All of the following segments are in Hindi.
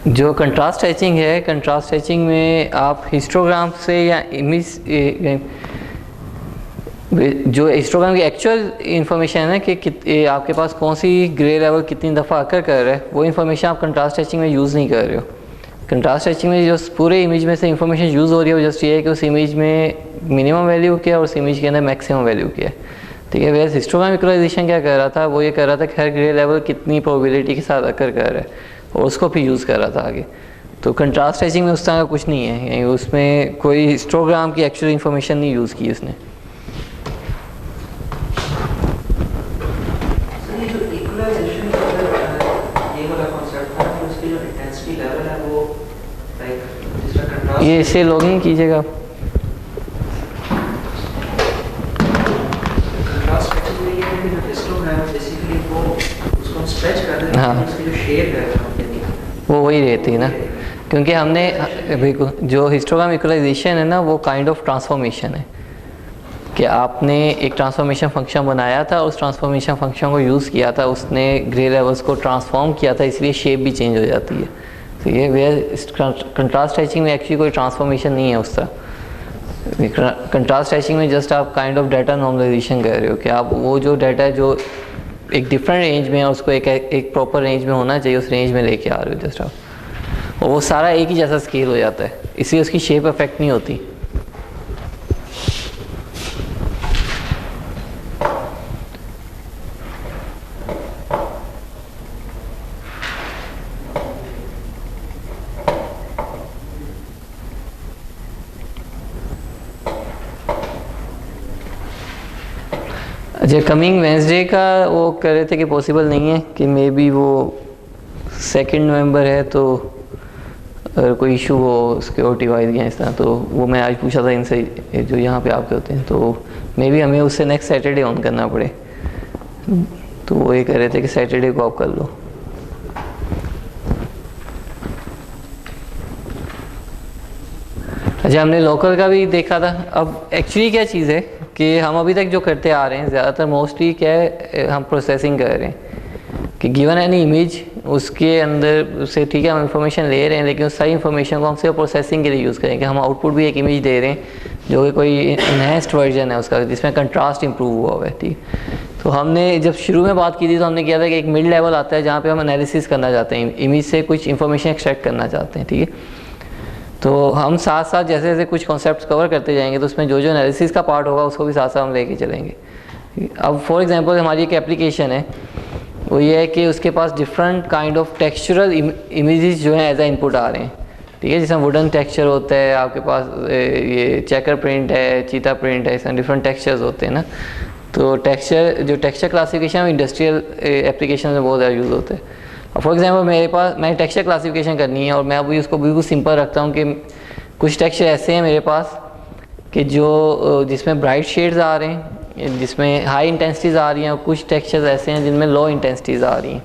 जो कंट्रास्ट हैचिंग है, कंट्रास्ट हैचिंग में आप हिस्टोग्राम से या इमेज, जो हिस्टोग्राम की एक्चुअल इन्फॉर्मेशन है ना कि आपके पास कौन सी ग्रे लेवल कितनी दफ़ा आकर कर रहा है, वो इन्फॉर्मेशन आप कंट्रास्ट हैचिंग में यूज़ नहीं कर रहे हो। कंट्रास्ट हैचिंग में जो पूरे इमेज में से इन्फॉर्मेशन यूज़ हो रही है वो जस्ट ये है कि उस इमेज में मिनिमम वैल्यू क्या है और उस इमेज के अंदर मैक्सिमम वैल्यू क्या है, ठीक है। वैसे हिस्टोग्राम इक्वलाइजेशन क्या कर रहा था, वो ये कर रहा था कि हर ग्रे लेवल कितनी प्रोबेबिलिटी के साथ आकर कर रहा है और उसको भी यूज़ कर रहा था आगे। तो कंट्रास्ट हैचिंग में उस तरह का कुछ नहीं है, उसमें कोई हिस्टोग्राम की एक्चुअल इन्फॉर्मेशन नहीं यूज़ की उसने। ये इसे लॉगिन कीजिएगा आप। हाँ, वो वही रहती है ना, क्योंकि हमने जो हिस्टोग्राम इक्वलाइजेशन है ना वो काइंड ऑफ ट्रांसफॉर्मेशन है कि आपने एक ट्रांसफॉर्मेशन फंक्शन बनाया था, उस ट्रांसफॉर्मेशन फंक्शन को यूज़ किया था, उसने ग्रे लेवल्स को ट्रांसफॉर्म किया था, इसलिए शेप भी चेंज हो जाती है। तो ये कंट्रास्ट हैचिंग में एक्चुअली कोई ट्रांसफॉर्मेशन नहीं है उस तरह। कंट्रास्ट हैचिंग में जस्ट आप काइंड ऑफ डाटा नॉर्मलाइजेशन कर रहे हो कि आप वो जो डाटा है जो एक डिफरेंट रेंज में है उसको एक प्रॉपर रेंज में होना चाहिए, उस रेंज में लेके आ रहे हो जस्ट आप, और वो सारा एक ही जैसा स्केल हो जाता है, इसलिए उसकी शेप अफेक्ट नहीं होती। अच्छा, कमिंग वेंसडे का वो कह रहे थे कि पॉसिबल नहीं है कि मे बी वो 2 नवंबर है, तो अगर कोई इशू हो सिक्योरिटी वाइज या इस तरह, तो वो मैं आज पूछा था इनसे जो यहाँ पे आपके होते हैं, तो मे बी हमें उससे नेक्स्ट सैटरडे ऑन करना पड़े, तो वो ये कह रहे थे कि सैटरडे को आप कर लो। अच्छा, हमने लोकल का भी देखा था। अब एक्चुअली क्या चीज़ है कि हम अभी तक जो करते आ रहे हैं ज़्यादातर मोस्टली क्या है, हम प्रोसेसिंग कर रहे हैं कि गिवन एनी इमेज उसके अंदर से, ठीक है, हम इंफॉर्मेशन ले रहे हैं, लेकिन उस सारी इंफॉर्मेशन को हम सिर्फ प्रोसेसिंग के लिए यूज़ करेंगे। हम आउटपुट भी एक इमेज दे रहे हैं जो कि कोई इन्हेंस्ड वर्जन है उसका, जिसमें कंट्रास्ट इंप्रूव हुआ हुआ है, ठीक। तो हमने जब शुरू में बात की थी तो हमने किया था कि एक मिड लेवल आता है जहाँ पर हम एनालिसिस करना चाहते हैं, इमेज से कुछ इन्फॉर्मेशन एक्सट्रैक्ट करना चाहते हैं, ठीक है। तो हम साथ साथ जैसे जैसे कुछ कॉन्सेप्ट्स कवर करते जाएंगे तो उसमें जो जो एनालिसिस का पार्ट होगा उसको भी साथ साथ हम लेके चलेंगे। अब फॉर एग्जांपल हमारी एक एप्लीकेशन है, वो ये है कि उसके पास different kind of textural images जो हैं एज ए इनपुट आ रहे हैं, ठीक है। जैसे वुडन टेक्सचर होता है, आपके पास ये चेकर प्रिंट है, चीता प्रिंट है, इसमें डिफरेंट टेक्सचर्स होते हैं ना। तो टेक्सचर क्लासिफिकेशन इंडस्ट्रियल एप्लीकेशन में बहुत ज़्यादा यूज़ होते हैं। फॉर एग्जांपल मैंने टेक्सचर क्लासिफिकेशन करनी है और मैं अभी उसको बिल्कुल सिंपल रखता हूँ कि कुछ टेक्सचर ऐसे हैं मेरे पास कि जो जिसमें ब्राइट शेड्स आ रहे हैं, जिसमें हाई इंटेंसिटीज़ आ रही हैं, और कुछ टेक्सचर्स ऐसे हैं जिनमें लो इंटेंसिटीज़ आ रही हैं,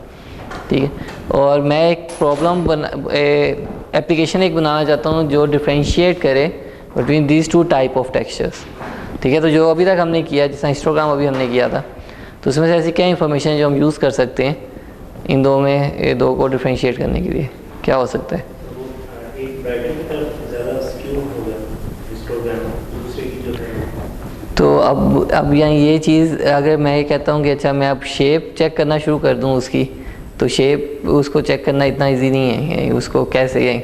ठीक है। और मैं एक एप्लीकेशन एक बनाना चाहता हूँ जो डिफ्रेंशिएट करे between these two type of textures, ठीक है। तो जो अभी तक हमने किया, जैसा हिस्टोग्राम अभी हमने किया था, तो उसमें से ऐसी क्या इंफॉर्मेशन जो हम यूज़ कर सकते हैं इन दो में, ये दो को डिफ्रेंशिएट करने के लिए क्या हो सकता है? तो अब यहाँ ये चीज़, अगर मैं ये कहता हूँ कि अच्छा मैं अब शेप चेक करना शुरू कर दूँ उसकी, तो शेप उसको चेक करना इतना इजी नहीं है, उसको कैसे है,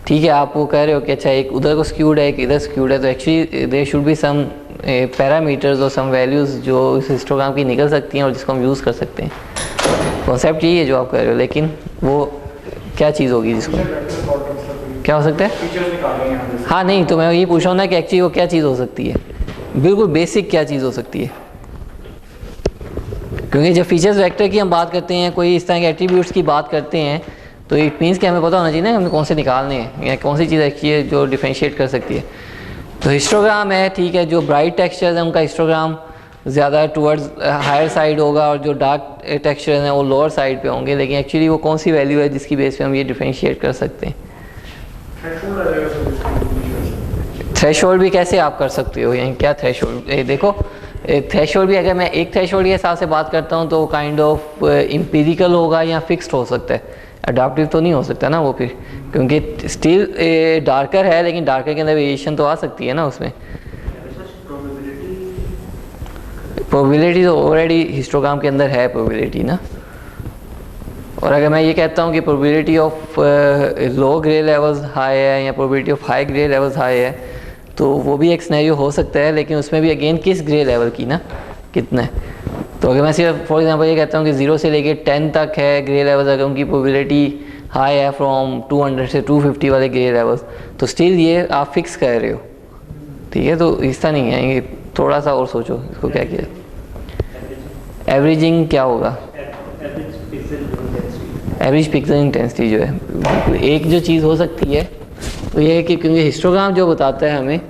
ठीक है। आप वो कह रहे हो कि अच्छा एक उधर को स्क्यूड है, एक इधर स्क्यूड है, तो actually there should be some parameters और सम वैल्यूज़ जो इस हिस्टोग्राम की निकल सकती हैं और जिसको हम यूज़ कर सकते हैं। कॉन्सेप्ट यही है जो आप कह रहे हो, लेकिन वो क्या चीज़ होगी जिसको क्या हो सकता है? हाँ, नहीं, तो मैं यही पूछ रहा हूँ ना कि एक्चुअली वो क्या चीज़ हो सकती है, बिल्कुल बेसिक क्या चीज़ हो सकती है। क्योंकि जब फीचर्स वेक्टर की हम बात करते हैं, कोई इस तरह के एट्रीब्यूट्स की बात करते हैं, तो इट मीन्स कि हमें पता होना चाहिए ना हमें कौन से निकालने हैं या कौन सी चीज़ अच्छी है जो डिफ्रेंशिएट कर सकती है। तो हिस्टोग्राम है, ठीक है, जो ब्राइट टेक्सचर्स हैं उनका हिस्टोग्राम ज़्यादा टूवर्ड्स हायर साइड होगा और जो डार्क टेक्सचर्स हैं वो लोअर साइड पे होंगे, लेकिन एक्चुअली वो कौन सी वैल्यू है जिसकी बेस पे हम ये डिफ्रेंशिएट कर सकते हैं? थ्रेशोल्ड भी कैसे आप कर सकते हो, यानी क्या थ्रेशोल्ड? देखो थ्रेशोल्ड भी अगर मैं एक थ्रेशोल्ड के हिसाब से बात करता हूँ तो वो काइंड ऑफ एम्पिरिकल होगा या फिक्स्ड हो सकता है, अडाप्टिव तो नहीं हो सकता ना वो फिर, क्योंकि स्टिल डार्कर है लेकिन डार्कर के अंदर वेरिएशन तो आ सकती है ना उसमें। प्रोबेबिलिटी तो ऑलरेडी हिस्टोग्राम के अंदर है प्रोबेबिलिटी ना। और अगर मैं ये कहता हूँ कि probability of low grey levels high है या probability of high grey levels high है, तो वो भी एक सिनेरियो हो सकता है, लेकिन उसमें भी अगेन किस ग्रे लेवल की ना, कितना है। तो अगर मैं सिर्फ फॉर एग्जांपल ये कहता हूँ कि 0 से लेके 10 तक है ग्रे लेवल्स, अगर उनकी प्रोबेबिलिटी हाई है फ्रॉम 200 से 250 वाले ग्रे लेवल्स, तो स्टिल ये आप फिक्स कर रहे हो, ठीक है। तो इसका नहीं है, ये थोड़ा सा और सोचो इसको क्या किया। एवरेजिंग क्या होगा, एवरेज पिक्सल इंटेंसिटी जो है, एक जो चीज़ हो सकती है तो ये है कि क्योंकि हिस्टोग्राम जो बताता है हमें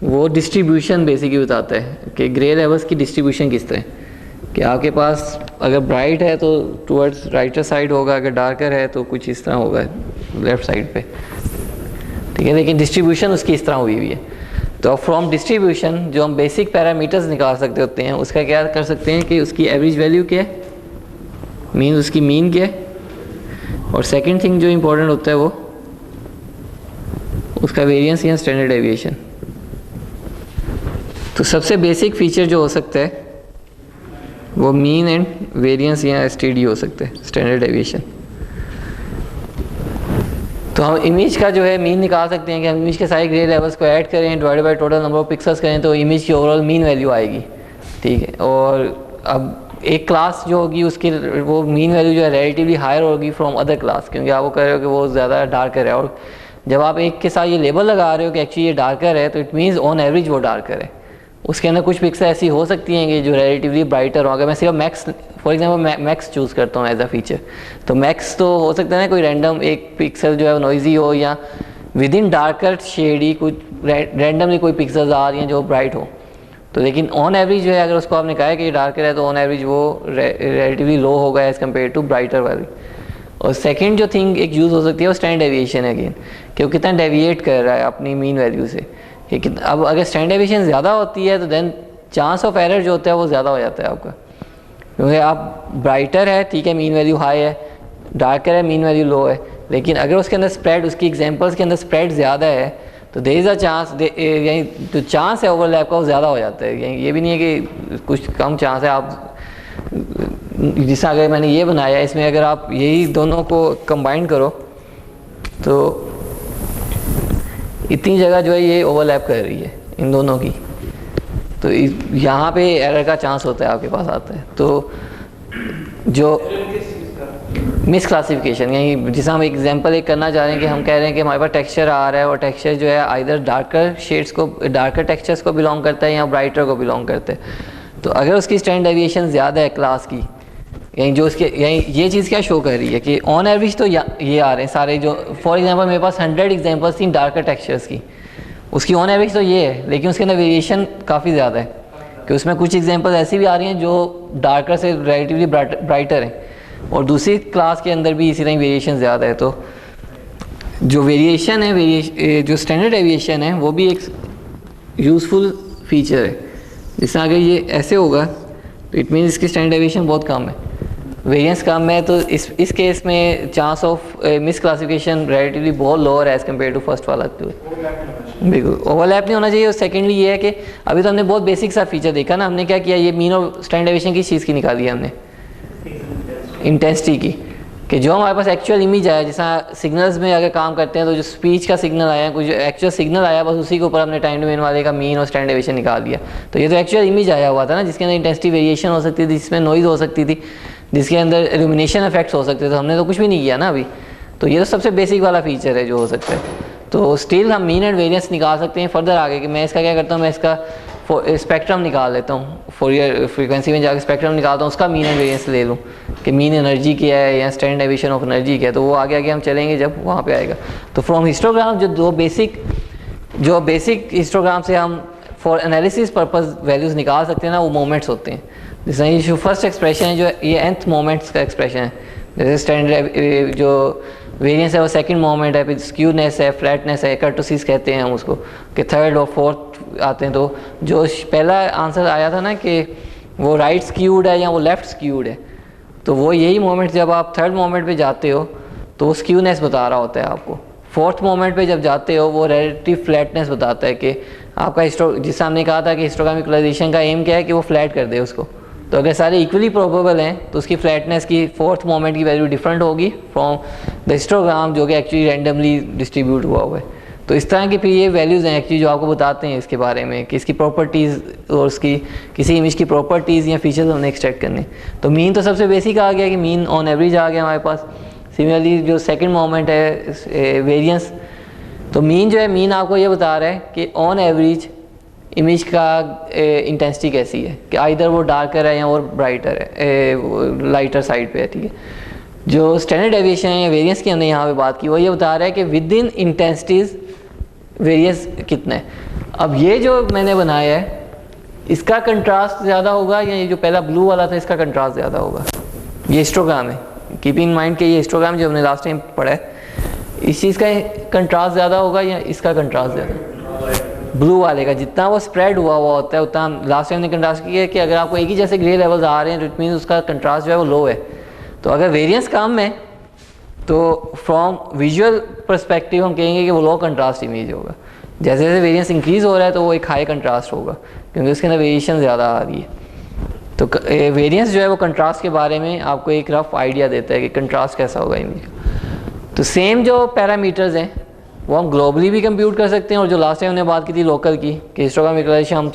वो डिस्ट्रीब्यूशन बेसिकली बताता है कि ग्रे लेवल्स की डिस्ट्रीब्यूशन किस तरह, कि आपके पास अगर ब्राइट है तो टुवर्ड्स राइटर साइड होगा, अगर डार्कर है तो कुछ इस तरह होगा लेफ़्ट साइड पे, ठीक है। लेकिन डिस्ट्रीब्यूशन उसकी इस तरह हुई हुई है। तो फ्रॉम डिस्ट्रीब्यूशन जो हम बेसिक पैरामीटर्स निकाल सकते होते हैं, उसका क्या कर सकते हैं कि उसकी एवरेज वैल्यू क्या है, मीन उसकी मीन क्या है, और सेकंड थिंग जो इम्पोर्टेंट होता है वो उसका वेरिएंस या स्टैंडर्ड डेविएशन। तो सबसे बेसिक फीचर जो हो सकता है वो मीन एंड वेरिएंस या एसटीडी हो सकता है, स्टैंडर्ड डेविएशन। तो हम इमेज का जो है मीन निकाल सकते हैं कि हम इमेज के सारे ग्रे लेवल्स को ऐड करें, divided by total number of pixels करें तो इमेज की ओवरऑल मीन वैल्यू आएगी, ठीक है। और अब एक क्लास जो होगी उसकी वो मीन वैल्यू जो है रिलेटिवली हायर होगी फ्रॉम अदर क्लास, क्योंकि आप वो कह रहे हो कि वो ज़्यादा डार्कर है। और जब आप एक के साथ ये लेबल लगा रहे हो कि एक्चुअली ये डार्कर है, तो इट मीन्स ऑन एवरेज वो डार्कर है। उसके अंदर कुछ पिक्सल ऐसी हो सकती हैं कि जो रिलेटिवली ब्राइटर हो। अगर मैं सिर्फ max for example max choose करता हूँ एज अ फीचर, तो मैक्स तो हो सकता है ना कोई रैंडम एक पिक्सल जो है नॉइजी हो, या विद इन डार्कर शेड ही कुछ रैंडमली कोई पिक्सल्स आ रही हैं जो ब्राइट हो। तो लेकिन ऑन एवरेज जो है अगर उसको आपने कहा है कि ये डार्कर है, तो ऑन एवरेज वो रिलेटिवली लो होगा एज़ कम्पेयर टू ब्राइटर वाली। और सेकंड जो थिंग एक यूज़ हो सकती है वो स्टैंडर्ड डेविएशन है अगेन, कि वो कितना डेविएट कर रहा है अपनी मीन वैल्यू से। अब अगर स्टैंडर्ड डेविएशन ज़्यादा होती है तो देन चांस ऑफ एरर जो होता है वो ज़्यादा हो जाता है आपका, क्योंकि आप ब्राइटर है, ठीक है, मीन वैल्यू हाई है, डार्कर है, मीन वैल्यू लो है, लेकिन अगर उसके अंदर स्प्रेड, उसकी एग्जाम्पल्स के अंदर स्प्रेड ज़्यादा है, तो देयर इज़ अ चांस, यही जो चांस है ओवरलैप का वो ज़्यादा हो जाता है। ये भी नहीं है कि कुछ कम चांस है। आप जिस अगर मैंने ये बनाया, इसमें अगर आप यही दोनों को कंबाइन करो तो इतनी जगह जो है ये ओवरलैप कर रही है इन दोनों की, तो यहाँ पे एरर का चांस होता है आपके पास आता है। तो जो मिस क्लासिफिकेशन, यानी जिसे हम एग्जांपल एक करना चाह रहे हैं कि हम कह रहे हैं कि हमारे पास टेक्सचर आ रहा है और टेक्सचर जो है आइदर डार्कर शेड्स को, डार्कर टेक्सचर्स को बिलोंग करता है या ब्राइटर को बिलोंग करता है। तो अगर उसकी स्टैंडर्ड डेविएशन ज़्यादा है क्लास की, यानी जो उसके यानी ये चीज़ क्या शो कर रही है कि ऑन एवरेज तो ये आ रहे हैं सारे, जो फॉर एग्जांपल मेरे पास 100 एग्जांपल्स थी डार्कर टेक्सचर्स की, उसकी ऑन एवरेज तो ये है, लेकिन उसके अंदर वेरिएशन काफ़ी ज़्यादा है कि उसमें कुछ एग्जांपल्स ऐसी भी आ रही हैं जो डार्कर से रिलेटिवली ब्राइटर हैं, और दूसरी क्लास के अंदर भी इसी तरह वेरिएशन ज़्यादा है। तो जो वेरिएशन है, जो स्टैंडर्ड डेविएशन है, वो भी एक यूज़फुल फीचर है। जिससे अगर ये ऐसे होगा तो इट मीन्स इसकी स्टैंडर्ड डेविएशन बहुत कम है, वेरिएंस कम है, तो इस केस में chance of miss classification relatively बहुत लोअर है एज़ कम्पेयर टू फर्स्ट वाला। तो बिल्कुल ओवरलैप नहीं होना चाहिए। और सेकेंडली ये है कि अभी तो हमने बहुत बेसिक सा फीचर देखा ना, हमने क्या किया, ये मीन और स्टैंडर्ड डेविएशन किस चीज़ की निकाली है हमने, इंटेंसिटी की, कि जो हमारे पास एक्चुअल इमेज आया, जैसा सिग्नल्स में अगर काम करते हैं तो जो स्पीच का सिग्नल आया, कुछ एक्चुअल सिग्नल आया, बस उसी के ऊपर हमने टाइम डोमेन वाले का मीन और स्टैंडर्ड डेविएशन निकाल दिया। तो ये तो एक्चुअल इमेज आया हुआ था ना, जिसके अंदर इंटेंसिटी वेरिएशन हो सकती थी, जिसमें नॉइज़ हो सकती थी, जिसके अंदर इल्यूमिनेशन इफेक्ट्स हो सकते थे। हमने तो कुछ भी नहीं किया ना अभी। तो ये तो सबसे बेसिक वाला फीचर है जो हो सकता है। तो स्टिल हम मीन एंड वेरिएंस निकाल सकते हैं फर्दर आगे, कि मैं इसका क्या करता हूँ, मैं इसका स्पेक्ट्रम निकाल लेता हूँ, फोरियर फ्रीक्वेंसी में जाकर स्पेक्ट्रम निकालता हूँ, उसका मीन एंड वेरिएंस ले लूँ कि मीन एनर्जी क्या है या स्टैंडर्ड डेविएशन ऑफ एनर्जी क्या है। तो वो आगे आगे हम चलेंगे जब वहाँ पे आएगा। तो फ्रॉम हिस्टोग्राम जो बेसिक हिस्टोग्राम से हम फॉर एनालिसिस पर्पस वैल्यूज़ निकाल सकते हैं ना, वो मोमेंट्स होते हैं। जैसे ये जो फर्स्ट एक्सप्रेशन है, जो ये nth मोमेंट्स का एक्सप्रेशन है, जैसे स्टैंडर्ड जो वेरिएंस है वो सेकंड मोमेंट है, फिर स्क्यूनेस है, फ्लैटनेस है, कर्टोसिस कहते हैं हम उसको, कि थर्ड और फोर्थ आते हैं। तो जो पहला आंसर आया था ना कि वो राइट स्क्यूड है या वो लेफ़्ट स्क्यूड है, तो वो यही मोमेंट जब आप थर्ड मोमेंट पे जाते हो तो वो स्क्यूनेस बता रहा होता है आपको। फोर्थ मोमेंट पे जब जाते हो वो रिलेटिव फ्लैटनेस बताता है कि आपका जिससे हमने कहा था कि हिस्टोग्राम इक्वलाइजेशन का एम क्या है कि वो फ्लैट कर दे उसको। तो अगर सारे इक्वली प्रोबेबल हैं तो उसकी फ्लैटनेस की फोर्थ मोमेंट की वैल्यू डिफरेंट होगी फ्रॉम द हिस्टोग्राम जो कि एक्चुअली रैंडमली डिस्ट्रीब्यूट हुआ हुआ है। तो इस तरह की फिर ये वैल्यूज़ हैं एक्चुअली जो आपको बताते हैं इसके बारे में कि इसकी प्रॉपर्टीज़ और उसकी किसी इमेज की प्रॉपर्टीज़ या फीचर्स हमने एक्सट्रैक्ट करने। तो मीन तो सबसे बेसिक आ गया कि मीन ऑन एवरेज आ गया हमारे पास। सिमिलरली जो सेकंड मोमेंट है वेरिएंस, तो मीन जो है मीन आपको ये बता रहा है कि ऑन एवरेज इमेज का इंटेंसिटी कैसी है, कि आइदर वो डार्कर है या और ब्राइटर है, लाइटर साइड पे है, ठीक है। जो स्टैंडर्ड डेविएशन है या वेरिएंस की हमने यहाँ पे बात की वो ये बता रहा है कि विद इन इंटेंसिटीज़ वेरिएंस कितना है। अब ये जो मैंने बनाया है इसका कंट्रास्ट ज़्यादा होगा या ये जो पहला ब्लू वाला था इसका कंट्रास्ट ज़्यादा होगा? ये हिस्टोग्राम है, कीप इन माइंड कि ये हिस्टोग्राम जो हमने लास्ट टाइम पढ़ा है इस चीज़ का कंट्रास्ट ज़्यादा होगा या इसका कंट्रास्ट ज़्यादा? ब्लू वाले का जितना वो स्प्रेड हुआ होता है उतना। लास्ट टाइम ने कंट्रास्ट किया कि अगर आपको एक ही जैसे ग्रे लेवल्स आ रहे हैं तो इट मीन्स उसका कंट्रास्ट जो है वो लो है। तो अगर वेरिएंस कम है तो फ्रॉम विजुअल पर्सपेक्टिव हम कहेंगे कि वो लो कंट्रास्ट इमेज होगा। जैसे जैसे वेरिएंस इंक्रीज़ हो रहा है तो वो एक हाई कंट्रास्ट होगा क्योंकि उसके अंदर वेरिएशन ज़्यादा आ रही है। तो वेरिएंस जो है वो कंट्रास्ट के बारे में आपको एक रफ आइडिया देता है कि कंट्रास्ट कैसा होगा इमेज का। तो सेम जो पैरामीटर्स हैं वो हम ग्लोबली भी कंप्यूट कर सकते हैं और जो लास्ट टाइम हमने बात की थी लोकल की कि हिस्टोग्राम इक्वलाइजेशन हम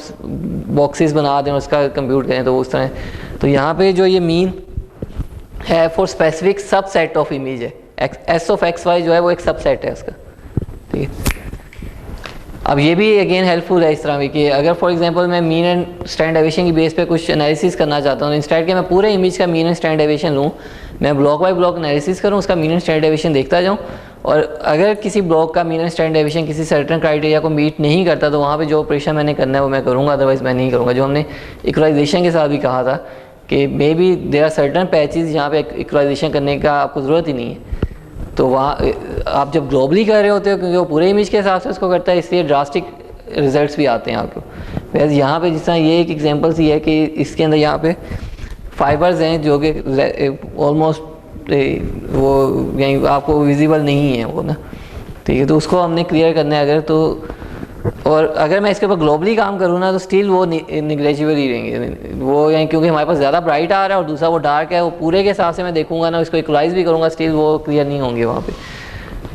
बॉक्सेस बना दें और उसका कंप्यूट करें तो उस तरह। तो यहाँ पे जो ये मीन है for specific subset of image है, एस ऑफ एक्स वाई जो है वो एक सबसेट है उसका, ठीक है। अब ये भी अगेन हेल्पफुल है इस तरह भी कि अगर फॉर एग्जांपल मैं मीन एंड स्टैंडर्ड डेविएशन की बेस पे कुछ एनालिसिस करना चाहता हूँ, इंस्टेड के मैं पूरे इमेज का मीन एंड स्टैंडर्ड डेविएशन लूँ, मैं ब्लॉक बाय ब्लॉक एनालिसिस करूँ, उसका मीन एंड स्टैंडर्ड डेविएशन देखता जाऊँ, और अगर किसी ब्लॉक का मीन एंड स्टैंडर्ड डेविएशन किसी सर्टेन क्राइटेरिया को मीट नहीं करता तो वहाँ पे जो ऑपरेशन मैंने करना है वो मैं करूँगा, अदरवाइज़ मैं नहीं करूँगा। जो हमने इक्वलाइजेशन के साथ भी कहा था कि maybe there are certain patches जहाँ पे इक्वलाइजेशन करने का आपको ज़रूरत ही नहीं है। तो वहाँ आप जब ग्लोबली कर रहे होते हो क्योंकि वो पूरे इमेज के हिसाब से उसको करता है, इसलिए ड्रास्टिक रिजल्ट्स भी आते हैं आपको। वैसे यहाँ पे जिस तरह ये एक एग्जांपल सी है कि इसके अंदर यहाँ पे फाइबर्स हैं जो कि ऑलमोस्ट वो यहीं आपको विजिबल नहीं है वो ना, ठीक है। तो उसको हमने क्लियर करना है अगर तो, और अगर मैं इसके ऊपर ग्लोबली काम करूँ ना तो स्टिल वो निगलेजिबल ही रहेंगे वो, यानी क्योंकि हमारे पास ज़्यादा ब्राइट आ रहा है और दूसरा वो डार्क है, वो पूरे के हिसाब से मैं देखूंगा ना, इसको इक्वलाइज भी करूँगा, स्टिल वो क्लियर नहीं होंगे वहाँ पे।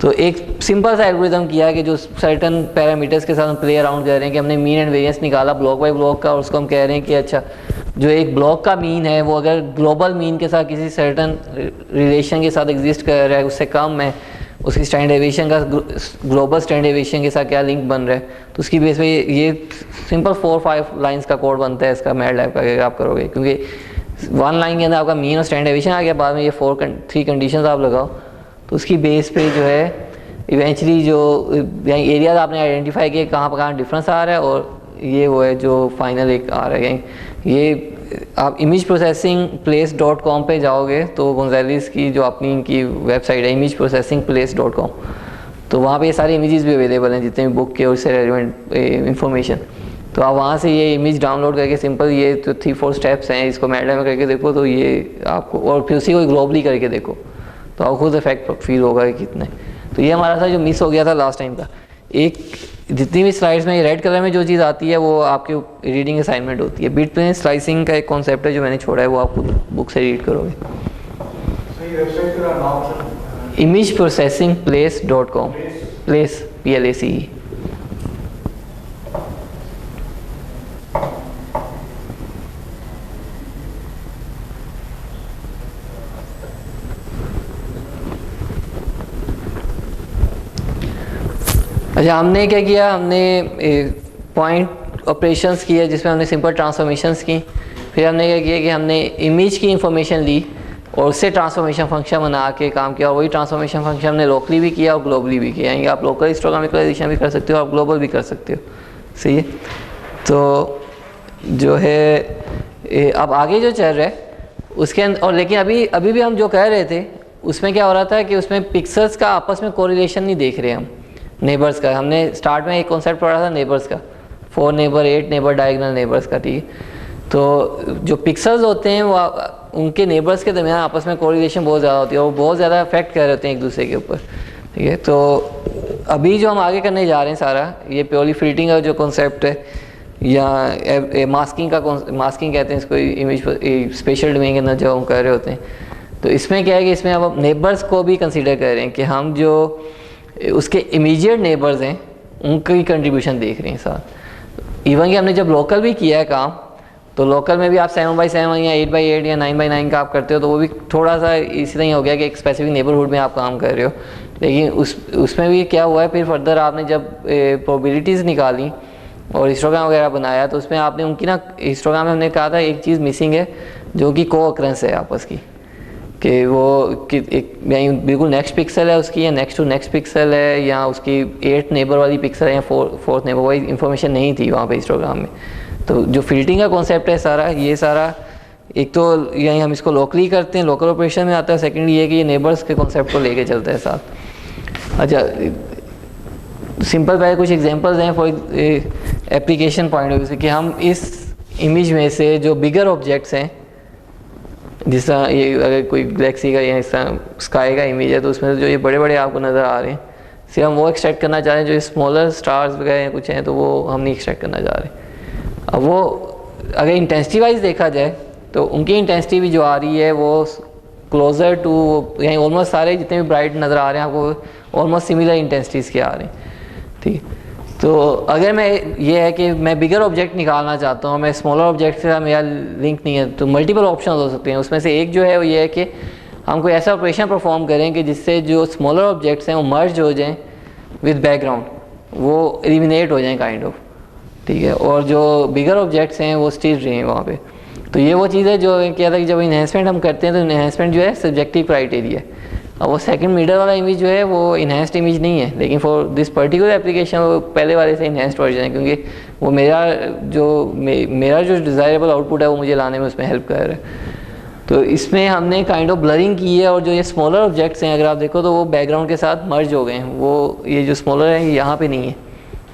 तो एक सिंपल सा एल्गोरिथम किया कि जो सर्टन पैरामीटर्स के साथ हम प्ले अराउंड कर रहे हैं कि हमने मीन एंड वेरिएंस निकाला ब्लॉक बाय ब्लॉक का, और उसको हम कह रहे हैं कि अच्छा जो एक ब्लॉक का मीन है वो अगर ग्लोबल मीन के साथ किसी सर्टन रिलेशन के साथ एग्जिस्ट कर रहा है, उससे कम है, उसकी स्टैंडर्ड डेविएशन का ग्लोबल स्टैंडर्ड डेविएशन के साथ क्या लिंक बन रहा है, तो उसकी बेस पे ये सिंपल 4-5 लाइंस का कोड बनता है इसका मैटलैब का अगर आप करोगे, क्योंकि 1 लाइन के अंदर आपका मीन और स्टैंडर्ड डेविएशन आ गया, बाद में ये 3 कंडीशंस आप लगाओ तो उसकी बेस पे जो है इवेंचुअली जो एरियाज आपने आइडेंटिफाई किए कहाँ डिफरेंस आ रहा है, और ये वो है जो फाइनल एक आ रहा है। ये आप इमेज प्रोसेसिंग प्लेस.com पे जाओगे तो गोंजालेस की जो अपनी इनकी वेबसाइट है इमेज प्रोसेसिंग प्लेस.com, तो वहाँ पे ये सारे इमेजेस भी अवेलेबल हैं जितने भी बुक के और उससे रेलिवेंट इंफॉर्मेशन। तो आप वहाँ से ये इमेज डाउनलोड करके सिंपल ये तो 3-4 स्टेप्स हैं, इसको मैटलैब में करके देखो तो ये आपको, और फिर उसी को ग्लोबली करके देखो तो आपको खुद इफेक्ट फील होगा कि कितने। तो ये हमारा था जो मिस हो गया था लास्ट टाइम का। एक जितनी भी स्लाइड्स में रेड कलर में जो चीज़ आती है वो आपके रीडिंग असाइनमेंट होती है। बिट प्लेन स्लाइसिंग का एक कॉन्सेप्ट है जो मैंने छोड़ा है, वो आप खुद बुक से रीड करोगे। Image processing place, place PLACE। अच्छा, हमने क्या किया, हमने पॉइंट ऑपरेशंस किए जिसमें हमने सिंपल ट्रांसफॉर्मेशंस की। फिर हमने क्या किया कि हमने इमेज की इंफॉर्मेशन ली और उससे ट्रांसफॉर्मेशन फंक्शन बना के काम किया, और वही ट्रांसफॉर्मेशन फंक्शन हमने लोकली भी किया और ग्लोबली भी किया। यानी आप लोकल हिस्टोग्राम इक्वलाइजेशन भी कर सकते हो और ग्लोबल भी कर सकते हो, सही है। तो जो है अब आगे जो चल रहा है उसके अंदर, और लेकिन अभी भी हम जो कह रहे थे उसमें क्या हो रहा था कि उसमें पिक्सल्स का आपस में कोरिलेशन नहीं देख रहे हम, नेबर्स का। हमने स्टार्ट में एक कॉन्सेप्ट पढ़ा था नेबर्स का, 4 नेबर 8 नेबर डायगोनल नेबर्स का, ठीक है। तो जो पिक्सल्स होते हैं वो उनके नेबर्स के दरमियान आपस में कोरिलेशन बहुत ज़्यादा होती है, वो बहुत ज़्यादा अफेक्ट कर रहे होते हैं एक दूसरे के ऊपर, ठीक है। तो अभी जो हम आगे करने जा रहे हैं सारा, ये प्योरली फिल्टरिंग का जो कॉन्सेप्ट है, या मास्किंग का मास्किंग कहते हैं इसको, इमेज स्पेशल डोमेन के अंदर जो हम कर रहे होते हैं। तो इसमें क्या है कि इसमें अब हम नेबर्स को भी कंसीडर कर रहे हैं कि हम जो उसके इमीडिएट नेबर्स हैं उनकी कंट्रीब्यूशन देख रहे हैं साथ। इवन कि हमने जब लोकल भी किया है काम, तो लोकल में भी आप 7x7 या 8x8 या 9x9 का आप करते हो, तो वो भी थोड़ा सा इसी तरह हो गया कि एक स्पेसिफिक नेबरहुड में आप काम कर रहे हो। लेकिन उसमें भी क्या हुआ है, फिर फर्दर आपने जब प्रोबेबिलिटीज़ निकाली और हिस्टोग्राम वगैरह बनाया, तो उसमें आपने उनकी ना, हिस्टोग्राम में हमने कहा था एक चीज़ मिसिंग है जो कि को अक्रेंस है आपस की, कि वो कि एक बिल्कुल नेक्स्ट पिक्सल है उसकी, या नेक्स्ट टू नेक्स्ट पिक्सल है, या उसकी 8 नेबर वाली पिक्सल है, या 4th नेबर, वही इन्फॉर्मेशन नहीं थी वहाँ पे हिस्टोग्राम में। तो जो फिल्टरिंग का कॉन्सेप्ट है सारा, ये सारा एक तो यही हम इसको लोकली करते हैं, लोकल ऑपरेशन में आता है। सेकेंडली ये कि ये नेबर्स के कॉन्सेप्ट को लेके चलता है साथ। अच्छा, सिंपल पहले कुछ एग्जांपल्स हैं for application point of view से, कि हम इस इमेज में से जो बिगर ऑब्जेक्ट्स हैं, जिस तरह ये अगर कोई गैलेक्सी का या इस तरह स्काई का इमेज है, तो उसमें जो ये बड़े बड़े आपको नज़र आ रहे हैं, सिर्फ हम वो एक्सट्रैक्ट करना चाह रहे हैं। जो स्मॉलर स्टार्स वगैरह कुछ हैं तो वो हम नहीं एक्सट्रैक्ट करना चाह रहे। अब वो अगर इंटेंसिटी वाइज देखा जाए तो उनकी इंटेंसिटी भी जो आ रही है वो क्लोज़र टू, यानी ऑलमोस्ट सारे जितने भी ब्राइट नज़र आ रहे हैं आपको ऑलमोस्ट सिमिलर इंटेंसिटीज़ के आ रहे हैं, ठीक। तो अगर मैं ये है कि मैं बिगर ऑब्जेक्ट निकालना चाहता हूँ, मैं स्मॉलर ऑब्जेक्ट से मेरा लिंक नहीं है, तो मल्टीपल ऑप्शन हो सकते हैं। उसमें से एक जो है वो ये है कि हम कोई ऐसा ऑपरेशन परफॉर्म करें कि जिससे जो स्मॉलर ऑब्जेक्ट्स हैं वो मर्ज हो जाएं विद बैकग्राउंड, वो एलिमिनेट हो जाएं काइंड ऑफ, ठीक है, और जो बिगर ऑब्जेक्ट्स हैं वो स्टिल रहें वहाँ पे। तो ये वो चीज़ है जो क्या था कि जब इन्हेंसमेंट हम करते हैं तो इन्हेंसमेंट जो है सब्जेक्टिव क्राइटेरिया है। अब वो सेकंड मिडल वाला इमेज जो है वो इन्हेंस्ड इमेज नहीं है, लेकिन फॉर दिस पर्टिकुलर एप्लीकेशन वो पहले वाले से इन्हेंस्ड वर्जन है, क्योंकि वो मेरा जो डिज़ायरेबल आउटपुट है वो मुझे लाने में उसमें हेल्प कर रहा है। तो इसमें हमने काइंड ऑफ ब्लरिंग की है, और जो ये स्मॉलर ऑब्जेक्ट्स हैं अगर आप देखो तो वो बैकग्राउंड के साथ मर्ज हो गए हैं। वो ये जो स्मॉलर है यहाँ पे नहीं है,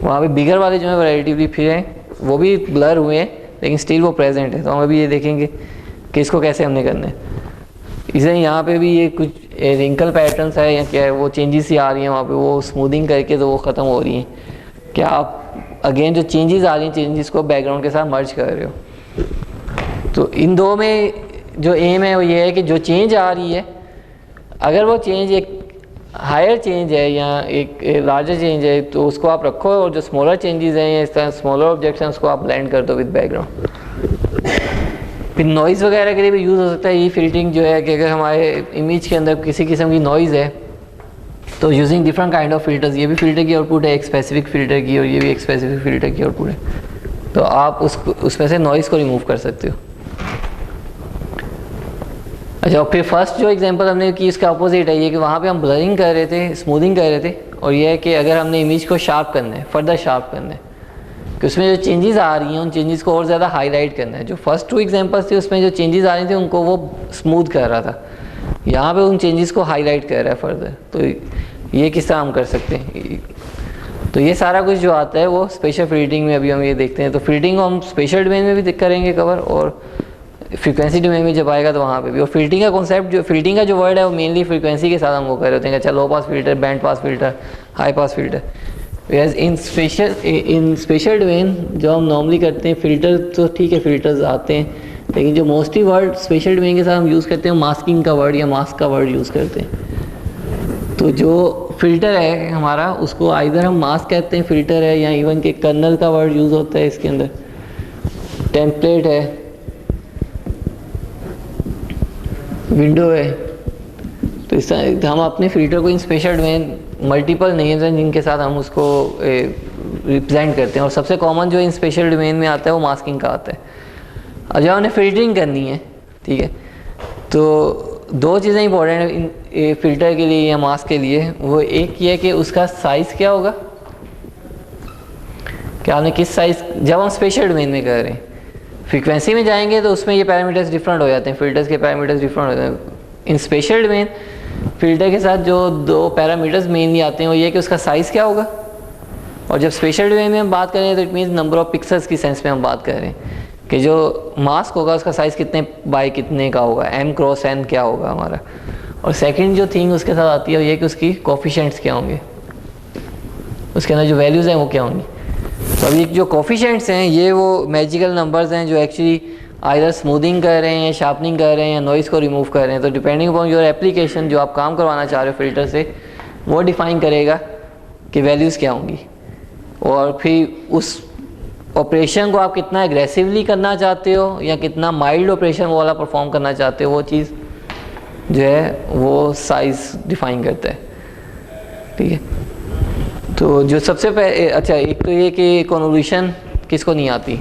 वहाँ पे बिगर वाले जो है रिलेटिवली फिर हैं, वो भी ब्लर हुए हैं लेकिन स्टिल वो प्रेजेंट है। तो हम अभी ये देखेंगे कि इसको कैसे हमने करना है। इसलिए यहाँ पे भी ये कुछ रिंकल पैटर्न्स है या क्या है, वो चेंजेस ही आ रही हैं वहाँ पे, वो स्मूदिंग करके तो वो ख़त्म हो रही हैं। क्या आप अगेन जो चेंजेस आ रही हैं, चेंजेस को बैकग्राउंड के साथ मर्ज कर रहे हो। तो इन दो में जो एम है वो ये है कि जो चेंज आ रही है, अगर वो चेंज एक हायर चेंज है या एक लार्जर चेंज है तो उसको आप रखो, और जो स्मॉलर चेंजेस हैं या इस तरह स्मॉलर ऑब्जेक्ट्स हैं उसको आप ब्लेंड कर दो विद बैकग्राउंड। फिर नॉइज़ वगैरह के लिए भी यूज़ हो सकता है ये फिल्टरिंग जो है, कि अगर हमारे इमेज के अंदर किसी किस्म की नॉइज़ है तो using different kind of filters, ये भी फिल्टर की आउटपुट है एक स्पेसिफिक फ़िल्टर की, और ये भी एक स्पेसिफिक फ़िल्टर की आउटपुट है, तो आप उसमें से नॉइज़ को रिमूव कर सकते हो। अच्छा, और फिर फर्स्ट जो एग्जांपल हमने की उसका अपोजिट है ये, कि वहाँ पे हम ब्लरिंग कर रहे थे, स्मूदिंग कर रहे थे, और ये है कि अगर हमने इमेज को शार्प करना है, फर्दर शार्प करना है, कि उसमें जो चेंजेस आ रही हैं उन चेंजेस को और ज़्यादा हाईलाइट करना है। जो फर्स्ट 2 एग्जांपल्स थे उसमें जो चेंजेस आ रहे थे उनको वो स्मूथ कर रहा था, यहाँ पे उन चेंजेस को हाईलाइट कर रहा है फर्दर। तो ये किस तरह हम कर सकते हैं, तो ये सारा कुछ जो आता है वो स्पेशल फिल्टरिंग में अभी हम ये देखते हैं। तो फिल्टरिंग को हम स्पेशल डोमेन में भी करेंगे कवर, और फ्रीक्वेंसी डोमेन में जब आएगा तो वहाँ पे भी। और फिल्टरिंग का कॉन्सेप्ट, जो फिल्टरिंग का जो वर्ड है वो मेनली फ्रीक्वेंसी के साथ हम वो कर रहे होते हैं, अच्छा low pass filter, band pass filter, high pass filter. Whereas in spatial domain जो हम नॉर्मली करते हैं फिल्टर, तो ठीक है फिल्टर्स आते हैं, लेकिन जो मोस्टली वर्ड स्पेशल डोमेन के साथ हम यूज़ करते हैं मास्किंग का वर्ड या मास्क का वर्ड यूज़ करते हैं। तो जो फिल्टर है हमारा उसको आइदर हम मास्क कहते हैं फिल्टर है, या इवन के कर्नल का वर्ड यूज़ होता है इसके अंदर, टेम्पलेट है, विंडो है। तो इस तरह हम अपने फिल्टर को इन स्पेशल डोमेन मल्टीपल नेम्स हैं जिनके साथ हम उसको रिप्रेजेंट करते हैं, और सबसे कॉमन जो इन स्पेशल डोमेन में आता है वो मास्किंग का आता है। और जब हमने फिल्टरिंग करनी है, ठीक है, तो 2 चीज़ें इंपॉर्टेंट है इन फिल्टर के लिए या मास्क के लिए। वो एक ये है कि उसका साइज़ क्या होगा, कि आपने किस साइज़, जब हम स्पेशल डोमेन में कर रहे हैं, फ्रीक्वेंसी में जाएंगे तो उसमें ये पैरामीटर्स डिफरेंट हो जाते हैं, फिल्टर्स के पैरामीटर्स डिफरेंट हो जाते हैं। इन स्पेशल डोमेन फ़िल्टर के साथ जो दो पैरामीटर्स मेनली आते हैं वो ये कि उसका साइज़ क्या होगा, और जब स्पेशल वे में हम बात करें तो it means number of pixels की सेंस में हम बात कर रहे हैं कि जो मास्क होगा उसका साइज़ कितने बाय कितने का होगा, m×n क्या होगा हमारा। और सेकंड जो थिंग उसके साथ आती है वो ये कि उसकी कोफिशिएंट्स क्या होंगे, उसके अंदर जो वैल्यूज़ हैं वो क्या होंगी। तो अभी जो कोफिशिएंट्स हैं ये वो मैजिकल नंबर्स हैं जो एक्चुअली आइदर स्मूथिंग कर रहे हैं, शार्पनिंग कर रहे हैं, या नॉइज़ को रिमूव कर रहे हैं। तो डिपेंडिंग अपॉन योर एप्लीकेशन जो आप काम करवाना चाह रहे हो फ़िल्टर से, वो डिफ़ाइन करेगा कि वैल्यूज़ क्या होंगी। और फिर उस ऑपरेशन को आप कितना एग्रेसिवली करना चाहते हो या कितना माइल्ड ऑपरेशन वाला परफॉर्म करना चाहते हो, वो चीज़ जो है वो साइज़ डिफ़ाइन करता है, ठीक है। तो जो सबसे पहले, अच्छा एक तो ये कि कन्वोल्यूशन किसको नहीं आती,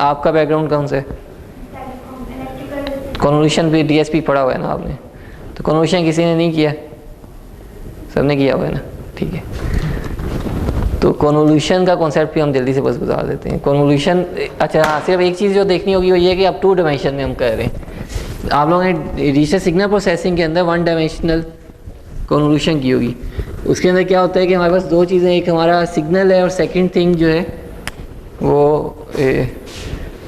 आपका बैकग्राउंड कौन से, कन्वोल्यूशन भी डीएसपी पढ़ा हुआ है ना आपने, तो कन्वोल्यूशन किसी ने नहीं किया, सबने किया हुआ है ना, ठीक है। तो कन्वोल्यूशन का कॉन्सेप्ट भी हम जल्दी से बस बता देते हैं। कन्वोल्यूशन, अच्छा हाँ, सिर्फ एक चीज़ जो देखनी होगी वो ये कि आप 2 डायमेंशन में हम कर रहे हैं। आप लोगों ने डिजिटल सिग्नल प्रोसेसिंग के अंदर 1 डायमेंशनल कन्वोल्यूशन की होगी। उसके अंदर क्या होता है कि हमारे पास 2 चीज़ें, एक हमारा सिग्नल है और सेकंड थिंग जो है वो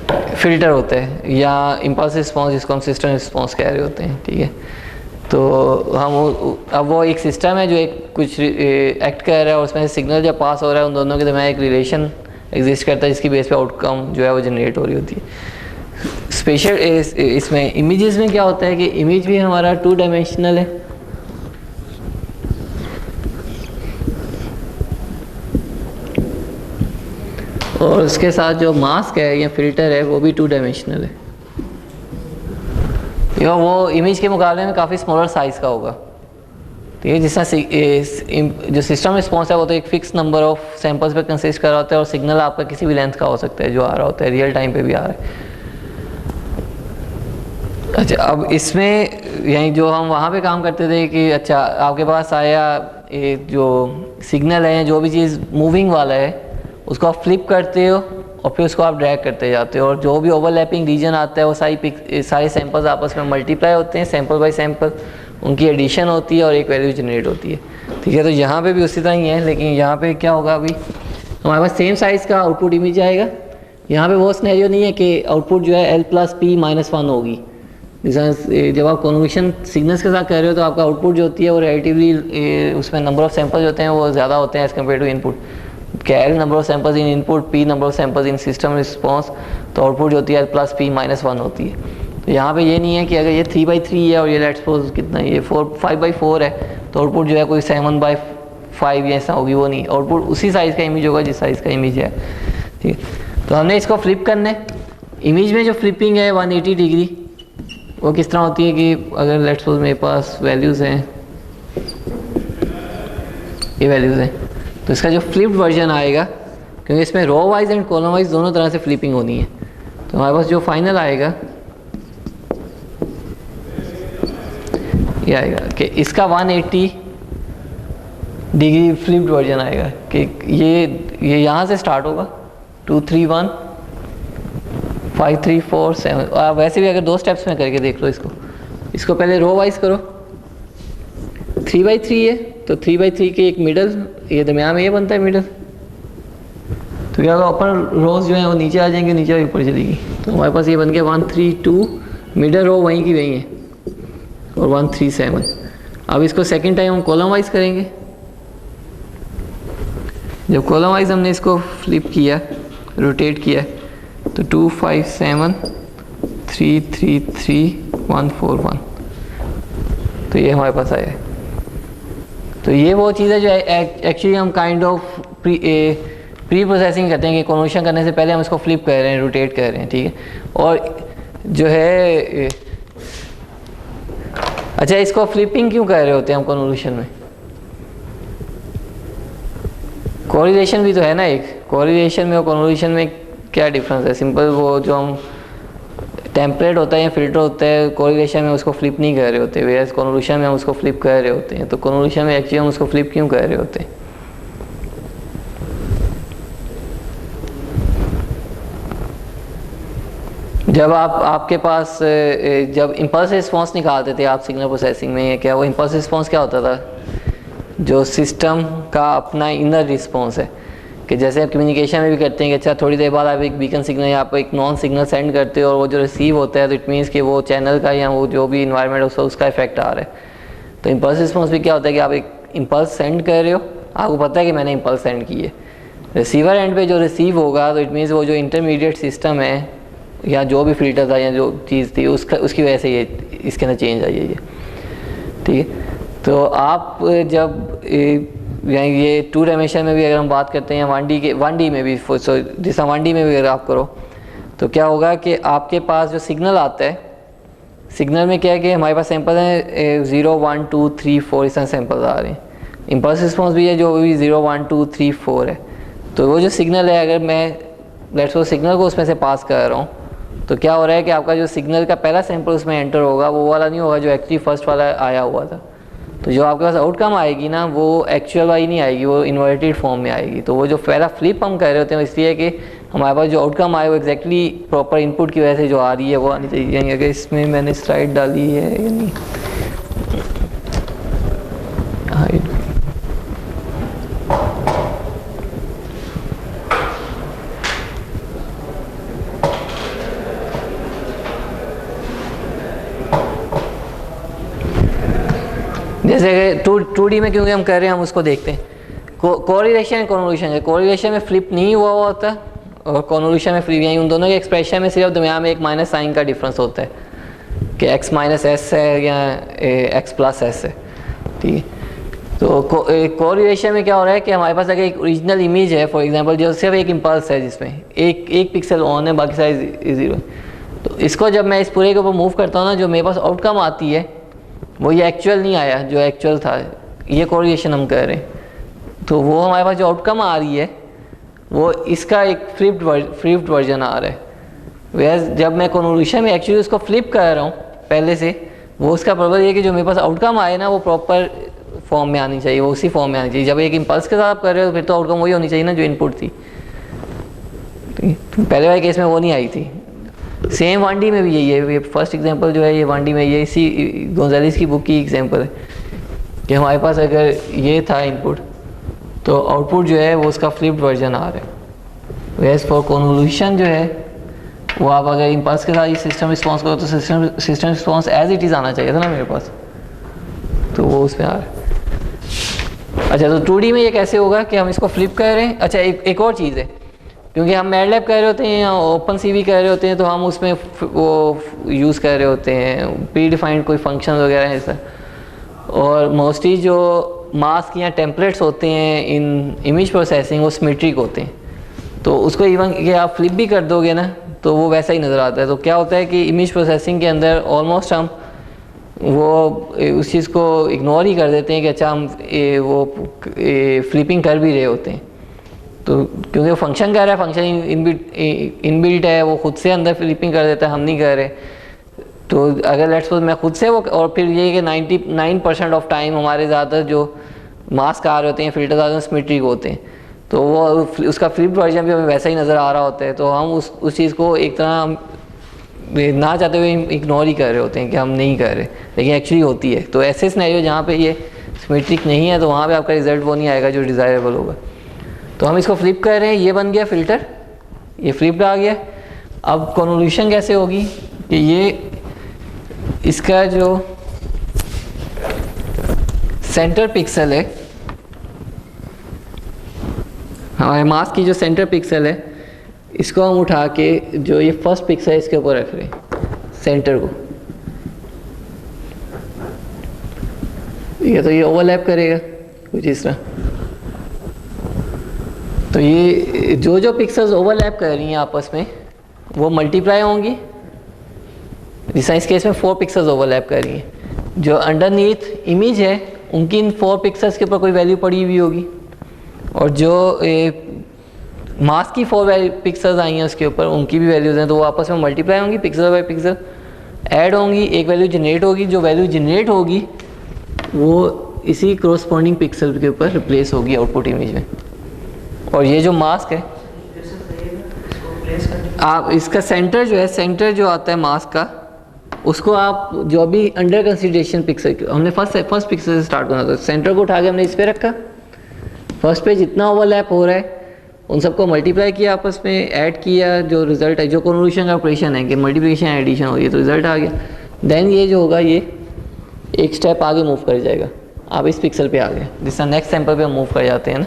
फ़िल्टर होता है या इम्पल्स रिस्पॉन्स, जिसको हम सिस्टम रिस्पॉन्स कह रहे होते हैं, ठीक है। तो हम अब वो एक सिस्टम है जो एक कुछ एक्ट कर रहा है और उसमें से सिग्नल जब पास हो रहा है उन दोनों के दरमियान एक रिलेशन एग्जिस्ट करता है जिसकी बेस पे आउटकम जो है वो जनरेट हो रही होती है। स्पेशल इसमें इमेजेस में क्या होता है कि इमेज भी हमारा 2 डायमेंशनल है, और उसके साथ जो मास्क है या फिल्टर है वो भी 2 डायमेंशनल है, या वो इमेज के मुकाबले में काफ़ी स्मॉलर साइज़ का होगा, ठीक है। जिस तरह जो सिस्टम रिस्पॉन्स है वो तो एक फिक्स नंबर ऑफ सैंपल्स पे कंसिस्ट कर रहा होता है, और सिग्नल आपका किसी भी लेंथ का हो सकता है जो आ रहा होता है, रियल टाइम पे भी आ रहा है। अच्छा, अब इसमें यही जो हम वहाँ पे काम करते थे कि अच्छा आपके पास आया ये जो सिग्नल है, जो भी चीज़ मूविंग वाला है उसको आप फ्लिप करते हो और फिर उसको आप ड्रैग करते जाते हो, और जो भी ओवरलैपिंग रीजन आता है वो सारे सैंपल्स आपस में मल्टीप्लाई होते हैं, सैंपल बाय सैंपल उनकी एडिशन होती है और एक वैल्यू जनरेट होती है, ठीक है। तो यहाँ पे भी उसी तरह ही है, लेकिन यहाँ पे क्या होगा, अभी हमारे पास सेम साइज़ का आउटपुट इमेज आएगा। यहाँ पे वो सिनेरियो नहीं है कि आउटपुट जो है L+P-1 होगी। जब आप कन्वोल्यूशन सिग्नल्स के साथ कर रहे हो तो आपका आउटपुट जो होती है वो रिलेटिवली उसमें नंबर ऑफ सैंपल्स होते हैं वो ज़्यादा होते हैं as compare to input. L number of samples in input, P number of samples in system response, तो आउटपुट जो होती है L+P-1 होती है। तो यहाँ पे ये नहीं है कि अगर ये 3/3 है और ये लेट्स सपोज कितना, ये 5/4 है, तो आउटपुट जो है कोई 7/5 या ऐसा होगी, वो नहीं। आउटपुट उसी साइज़ का इमेज होगा जिस साइज़ का इमेज है, ठीक है। तो हमने इसको फ्लिप करना है। इमेज में जो फ्लिपिंग है 180 डिग्री, वो किस तरह होती है कि अगर लेट्स सपोज मेरे पास वैल्यूज़ हैं, ये वैल्यूज़ हैं, तो इसका जो फ्लिप्ड वर्जन आएगा, क्योंकि इसमें row wise and column wise दोनों तरह से फ्लिपिंग होनी है, तो हमारे पास जो फाइनल आएगा ये आएगा कि इसका 180 डिग्री फ्लिप्ड वर्जन आएगा कि ये यहाँ से स्टार्ट होगा 2 3 1 5 3 4 7। आप वैसे भी अगर 2 स्टेप्स में करके देख लो इसको पहले रो वाइज करो। 3/3 है तो 3/3 के एक मिडल, ये दरमियान में ये बनता है मिडल, तो क्या होगा, अपर रोज जो है वो नीचे आ जाएंगे, नीचे ऊपर चलेगी। तो हमारे पास ये बन गया 1 3 2, मिडल रो वहीं की वहीं है, और 1 3 7। अब इसको सेकंड टाइम हम कॉलम वाइज करेंगे। जब कॉलम वाइज हमने इसको फ्लिप किया, रोटेट किया, तो 2 5 7 3 3 3 1 4 1, तो ये हमारे पास आया है। तो ये वो चीज़ है जो एक्चुअली हम काइंड ऑफ प्री प्रोसेसिंग करते हैं कि कन्वर्शन करने से पहले हम इसको फ्लिप कर रहे हैं, रोटेट कर रहे हैं, ठीक है। और जो है अच्छा, इसको फ्लिपिंग क्यों कर रहे होते हैं हम कन्वोल्यूशन में? कोरिलेशन भी तो है ना, एक कोरिलेशन में और कन्वोल्यूशन में क्या डिफरेंस है? सिंपल, वो जो हम टेम्पलेट होता है या फिल्टर होता है, कोरिलेशन में उसको फ्लिप नहीं कर रहे होते, वेयर्स कन्वोल्यूशन में हम उसको फ्लिप कर रहे होते हैं। तो कन्वोल्यूशन में एक्चुअली हम उसको फ्लिप क्यों कर रहे होते हैं? जब आपके पास जब इम्पल्स रिस्पॉन्स निकालते थे आप सिग्नल प्रोसेसिंग में, क्या वो इम्पल्स रिस्पॉन्स क्या होता था? जो सिस्टम का अपना इनर रिस्पॉन्स है, कि जैसे आप कम्युनिकेशन में भी करते हैं कि अच्छा थोड़ी देर बाद आप एक बीकन सिग्नल या आप एक नॉन सिग्नल सेंड करते हो और वो जो रिसीव होता है तो इट मीन्स कि वो चैनल का या वो जो भी इन्वायरमेंट उसका इफेक्ट आ रहा है। तो इम्पल्स रिस्पॉन्स भी क्या होता है कि आप एक इम्पल्स सेंड कर रहे हो, आपको पता है कि मैंने इम्पल्स सेंड की है, रिसीवर एंड पे जो रिसीव होगा तो इट मीन्स वो जो इंटरमीडिएट सिस्टम है या जो भी फिल्टर था या जो चीज़ थी उसकी वजह से ये इसके अंदर चेंज आई है ये, ठीक है। तो आप जब ये 2 डायमेंशन में भी अगर हम बात करते हैं या 1D में भी, जैसा 1D में भी अगर आप करो तो क्या होगा कि आपके पास जो सिग्नल आता है, सिग्नल में क्या है कि हमारे पास सैंपल हैं 0 1 2 3 4 इस तरह सैंपल आ रहे हैं। इम्पल्स रिस्पॉन्स भी है जो भी 0 1 2 3 4 है। तो वो जो सिग्नल है अगर मैं लेट्स सपोज सिग्नल को उसमें से पास कर रहा हूँ तो क्या हो रहा है कि आपका जो सिग्नल का पहला सैंपल उसमें एंटर होगा वो वाला नहीं होगा जो एक्चुअली फर्स्ट वाला आया हुआ था। तो जो आपके पास आउटकम आएगी ना वो एक्चुअल वाली नहीं आएगी, वो इन्वर्टेड फॉर्म में आएगी। तो वो जो पहला फ्लिप हम कर रहे होते हैं इसलिए कि हमारे पास जो आउटकम आए वो एग्जैक्टली प्रॉपर इनपुट की वजह से जो आ रही है वो आनी चाहिए। अगर इसमें मैंने स्लाइड डाली है या नहीं, जैसे 2D में क्योंकि हम कर रहे हैं हम उसको देखते हैं। कोरिलेशन एंड कन्वोल्यूशन है, कोरिलेशन में फ्लिप नहीं हुआ होता और कन्वोल्यूशन में फ्लिप, यानी उन दोनों के एक्सप्रेशन में सिर्फ दरमियान में एक माइनस साइन का डिफरेंस होता है कि x माइनस एस है या x प्लस एस है, ठीक है। तो कोरिलेशन में क्या हो रहा है कि हमारे पास अगर एक ओरिजिनल इमेज है फॉर एग्जांपल जो सिर्फ एक इम्पल्स है जिसमें एक पिक्सल ऑन है बाकी सारे ज़ीरो, तो इसको जब मैं इस पूरे के ऊपर मूव करता हूँ ना जो मेरे पास आउटकम आती है वो ये एक्चुअल नहीं आया जो एक्चुअल था, ये कोरिलेशन हम कर रहे हैं। तो वो हमारे पास जो आउटकम आ रही है वो इसका एक फ्लिप्ड वर्जन आ रहा है। वैसे जब मैं कन्वोल्यूशन में एक्चुअली उसको फ्लिप कर रहा हूँ पहले से, वो उसका प्रॉपर ये कि जो मेरे पास आउटकम आए ना वो प्रॉपर फॉर्म में आनी चाहिए, वो उसी फॉर्म में आनी चाहिए। जब एक इम्पल्स के साथ आप कर रहे हो फिर तो आउटकम वही होनी चाहिए ना जो इनपुट थी, पहले वाले केस में वो नहीं आई थी। सेम 1D में भी यही है, ये फर्स्ट एग्जांपल जो है ये 1D में ये इसी गोंजालेस की बुक की एग्जांपल है कि हमारे पास अगर ये था इनपुट तो आउटपुट जो है वो उसका फ्लिप्ड वर्जन आ रहा है। वैस फॉर कन्वोल्यूशन जो है वो आप अगर इम्पल्स के साथ सिस्टम रिस्पॉन्स करो तो system response as it is आना चाहिए था ना मेरे पास, तो वो उसमें आ रहा है। अच्छा तो 2D में ये कैसे होगा कि हम इसको फ्लिप कर रहे हैं। अच्छा एक और चीज़ है, क्योंकि हम मैटलैब कर रहे होते हैं या ओपन सीवी कर रहे होते हैं तो हम उसमें वो यूज़ कर रहे होते हैं प्री डिफाइंड कोई फंक्शन वगैरह ऐसा, और मोस्टली जो मास्क या टेम्पलेट्स होते हैं इन इमेज प्रोसेसिंग वो सिमेट्रिक होते हैं। तो उसको इवन कि आप फ्लिप भी कर दोगे ना तो वो वैसा ही नज़र आता है। तो क्या होता है कि इमेज प्रोसेसिंग के अंदर ऑलमोस्ट हम वो उस चीज़ को इग्नोर ही कर देते हैं कि अच्छा हम वो फ्लिपिंग कर भी रहे होते हैं। तो क्योंकि वो फंक्शन कर रहा है, फंक्शन इनबिल्ट है, वो खुद से अंदर फ्लिपिंग कर देता है, हम नहीं कर रहे। तो अगर लेट्स सपोज मैं खुद से वो, और फिर ये कि 99% ऑफ टाइम हमारे ज़्यादातर जो मास्क आ रहे होते हैं फिल्टर ज़्यादा सिमेट्रिक होते हैं, तो वो उसका फ्लिप्ड वर्जन भी हमें वैसा ही नज़र आ रहा होता है। तो हम उस चीज़ को एक तरह हम ना चाहते हुए इग्नोर ही कर रहे होते हैं कि हम नहीं कर रहे, लेकिन एक्चुअली होती है। तो ऐसे सिनेरियो जहाँ पे ये सिमेट्रिक नहीं है तो वहाँ पे आपका रिजल्ट वो नहीं आएगा जो डिज़ायरेबल होगा। तो हम इसको फ्लिप कर रहे हैं, ये बन गया फ़िल्टर, ये फ्लिप्ड आ गया। अब कन्वोल्यूशन कैसे होगी कि ये इसका जो सेंटर पिक्सल है, हमारे मास्क की जो सेंटर पिक्सल है, इसको हम उठा के जो ये फर्स्ट पिक्सल है इसके ऊपर रख रहे हैं सेंटर को, ठीक है। तो ये ओवरलैप करेगा कुछ इस तरह। तो ये जो पिक्सल्स ओवरलैप कर रही हैं आपस में वो मल्टीप्लाई होंगी, जैसा इस केस में 4 पिक्सल्स ओवरलैप कर रही हैं। जो अंडरनीथ इमेज है उनकी इन 4 पिक्सल्स के ऊपर कोई वैल्यू पड़ी हुई होगी, और जो मास्क की 4 पिक्सल्स आई हैं उसके ऊपर उनकी भी वैल्यूज़ हैं, तो वो आपस में मल्टीप्लाई होंगी, पिक्सल बाय पिक्सल ऐड होंगी, एक वैल्यू जनरेट होगी। जो वैल्यू जनरेट होगी वो इसी कोरस्पॉन्डिंग पिक्सल के ऊपर रिप्लेस होगी आउटपुट इमेज में। और ये जो मास्क है आप इसका सेंटर जो है, सेंटर जो आता है मास्क का, उसको आप जो भी अंडर कंसिडरेशन पिक्सल, हमने फर्स्ट पिक्सल से स्टार्ट करना था, सेंटर को उठा के हमने इस पे रखा, फर्स्ट पे जितना ओवरलैप हो रहा है उन सबको मल्टीप्लाई किया, आपस में ऐड किया, जो रिजल्ट है, जो कन्वोल्यूशन का ऑपरेशन है कि मल्टीप्लिकेशन एडिशन हो रही है तो रिजल्ट आ गया। देन ये जो होगा ये एक स्टेप आगे मूव कर जाएगा, आप इस पिक्सल पे आ गए, जिस तरह नेक्स्ट सैंपल पे हम मूव कर जाते हैं ना।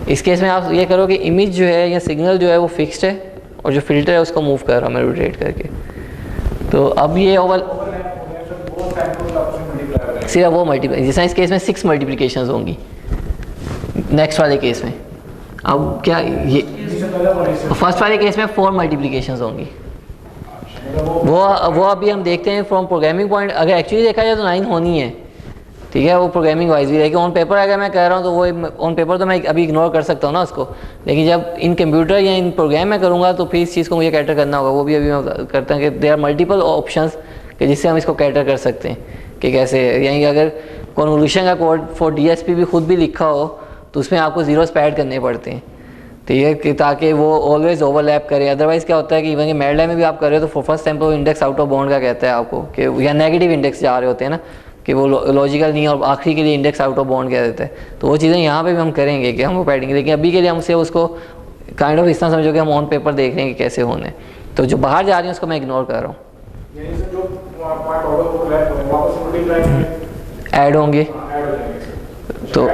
इस केस में आप ये करो कि इमेज जो है या सिग्नल जो है वो फिक्स्ड है और जो फिल्टर है उसको मूव कर रहा हूँ मैं रोटेट करके। तो अब ये सिर्फ वो मल्टीप्लाई, जैसा इस केस में 6 मल्टीप्लिकेशंस होंगी नेक्स्ट वाले केस में। अब क्या ये फर्स्ट वाले केस में 4 मल्टीप्लिकेशंस होंगी, वो अभी हम देखते हैं फ्रॉम प्रोग्रामिंग पॉइंट। अगर एक्चुअली देखा जाए तो 9 होनी है, ठीक है, वो प्रोग्रामिंग वाइज भी है कि ऑन पेपर अगर मैं कह रहा हूँ तो वो ऑन पेपर तो मैं अभी इग्नोर कर सकता हूँ ना उसको, लेकिन जब इन कंप्यूटर या इन प्रोग्राम में करूँगा तो फिर इस चीज़ को मुझे कैटर करना होगा। वो भी अभी मैं करता हूँ कि देयर आर मल्टीपल ऑप्शंस कि जिससे हम इसको कैटर कर सकते हैं कि कैसे, यानी अगर कन्वोल्यूशन का कोड फॉर DSP भी खुद भी लिखा हो तो उसमें आपको जीरोस ऐड करने पड़ते हैं, ठीक है, कि ताकि वो ऑलवेज ओवरलैप करे। अदरवाइज़ क्या होता है कि इवन कि मैटलैब में भी आप कर रहे हो तो first sample index out of bound का कहता है आपको कि या नेगेटिव इंडेक्स जा रहे होते हैं ना कि वो लॉजिकल नहीं, और आखिरी के लिए इंडेक्स आउट ऑफ बाउंड कह देते हैं। तो वो चीज़ें यहाँ पे भी हम करेंगे कि हम वो पैडिंग, लेकिन अभी के लिए हमसे उसको काइंड ऑफ इस तरह समझो कि हम ऑन पेपर देख रहे हैं कि कैसे होने, तो जो बाहर जा रही हैं उसको मैं इग्नोर कर रहा हूँ। ऐड होंगे तो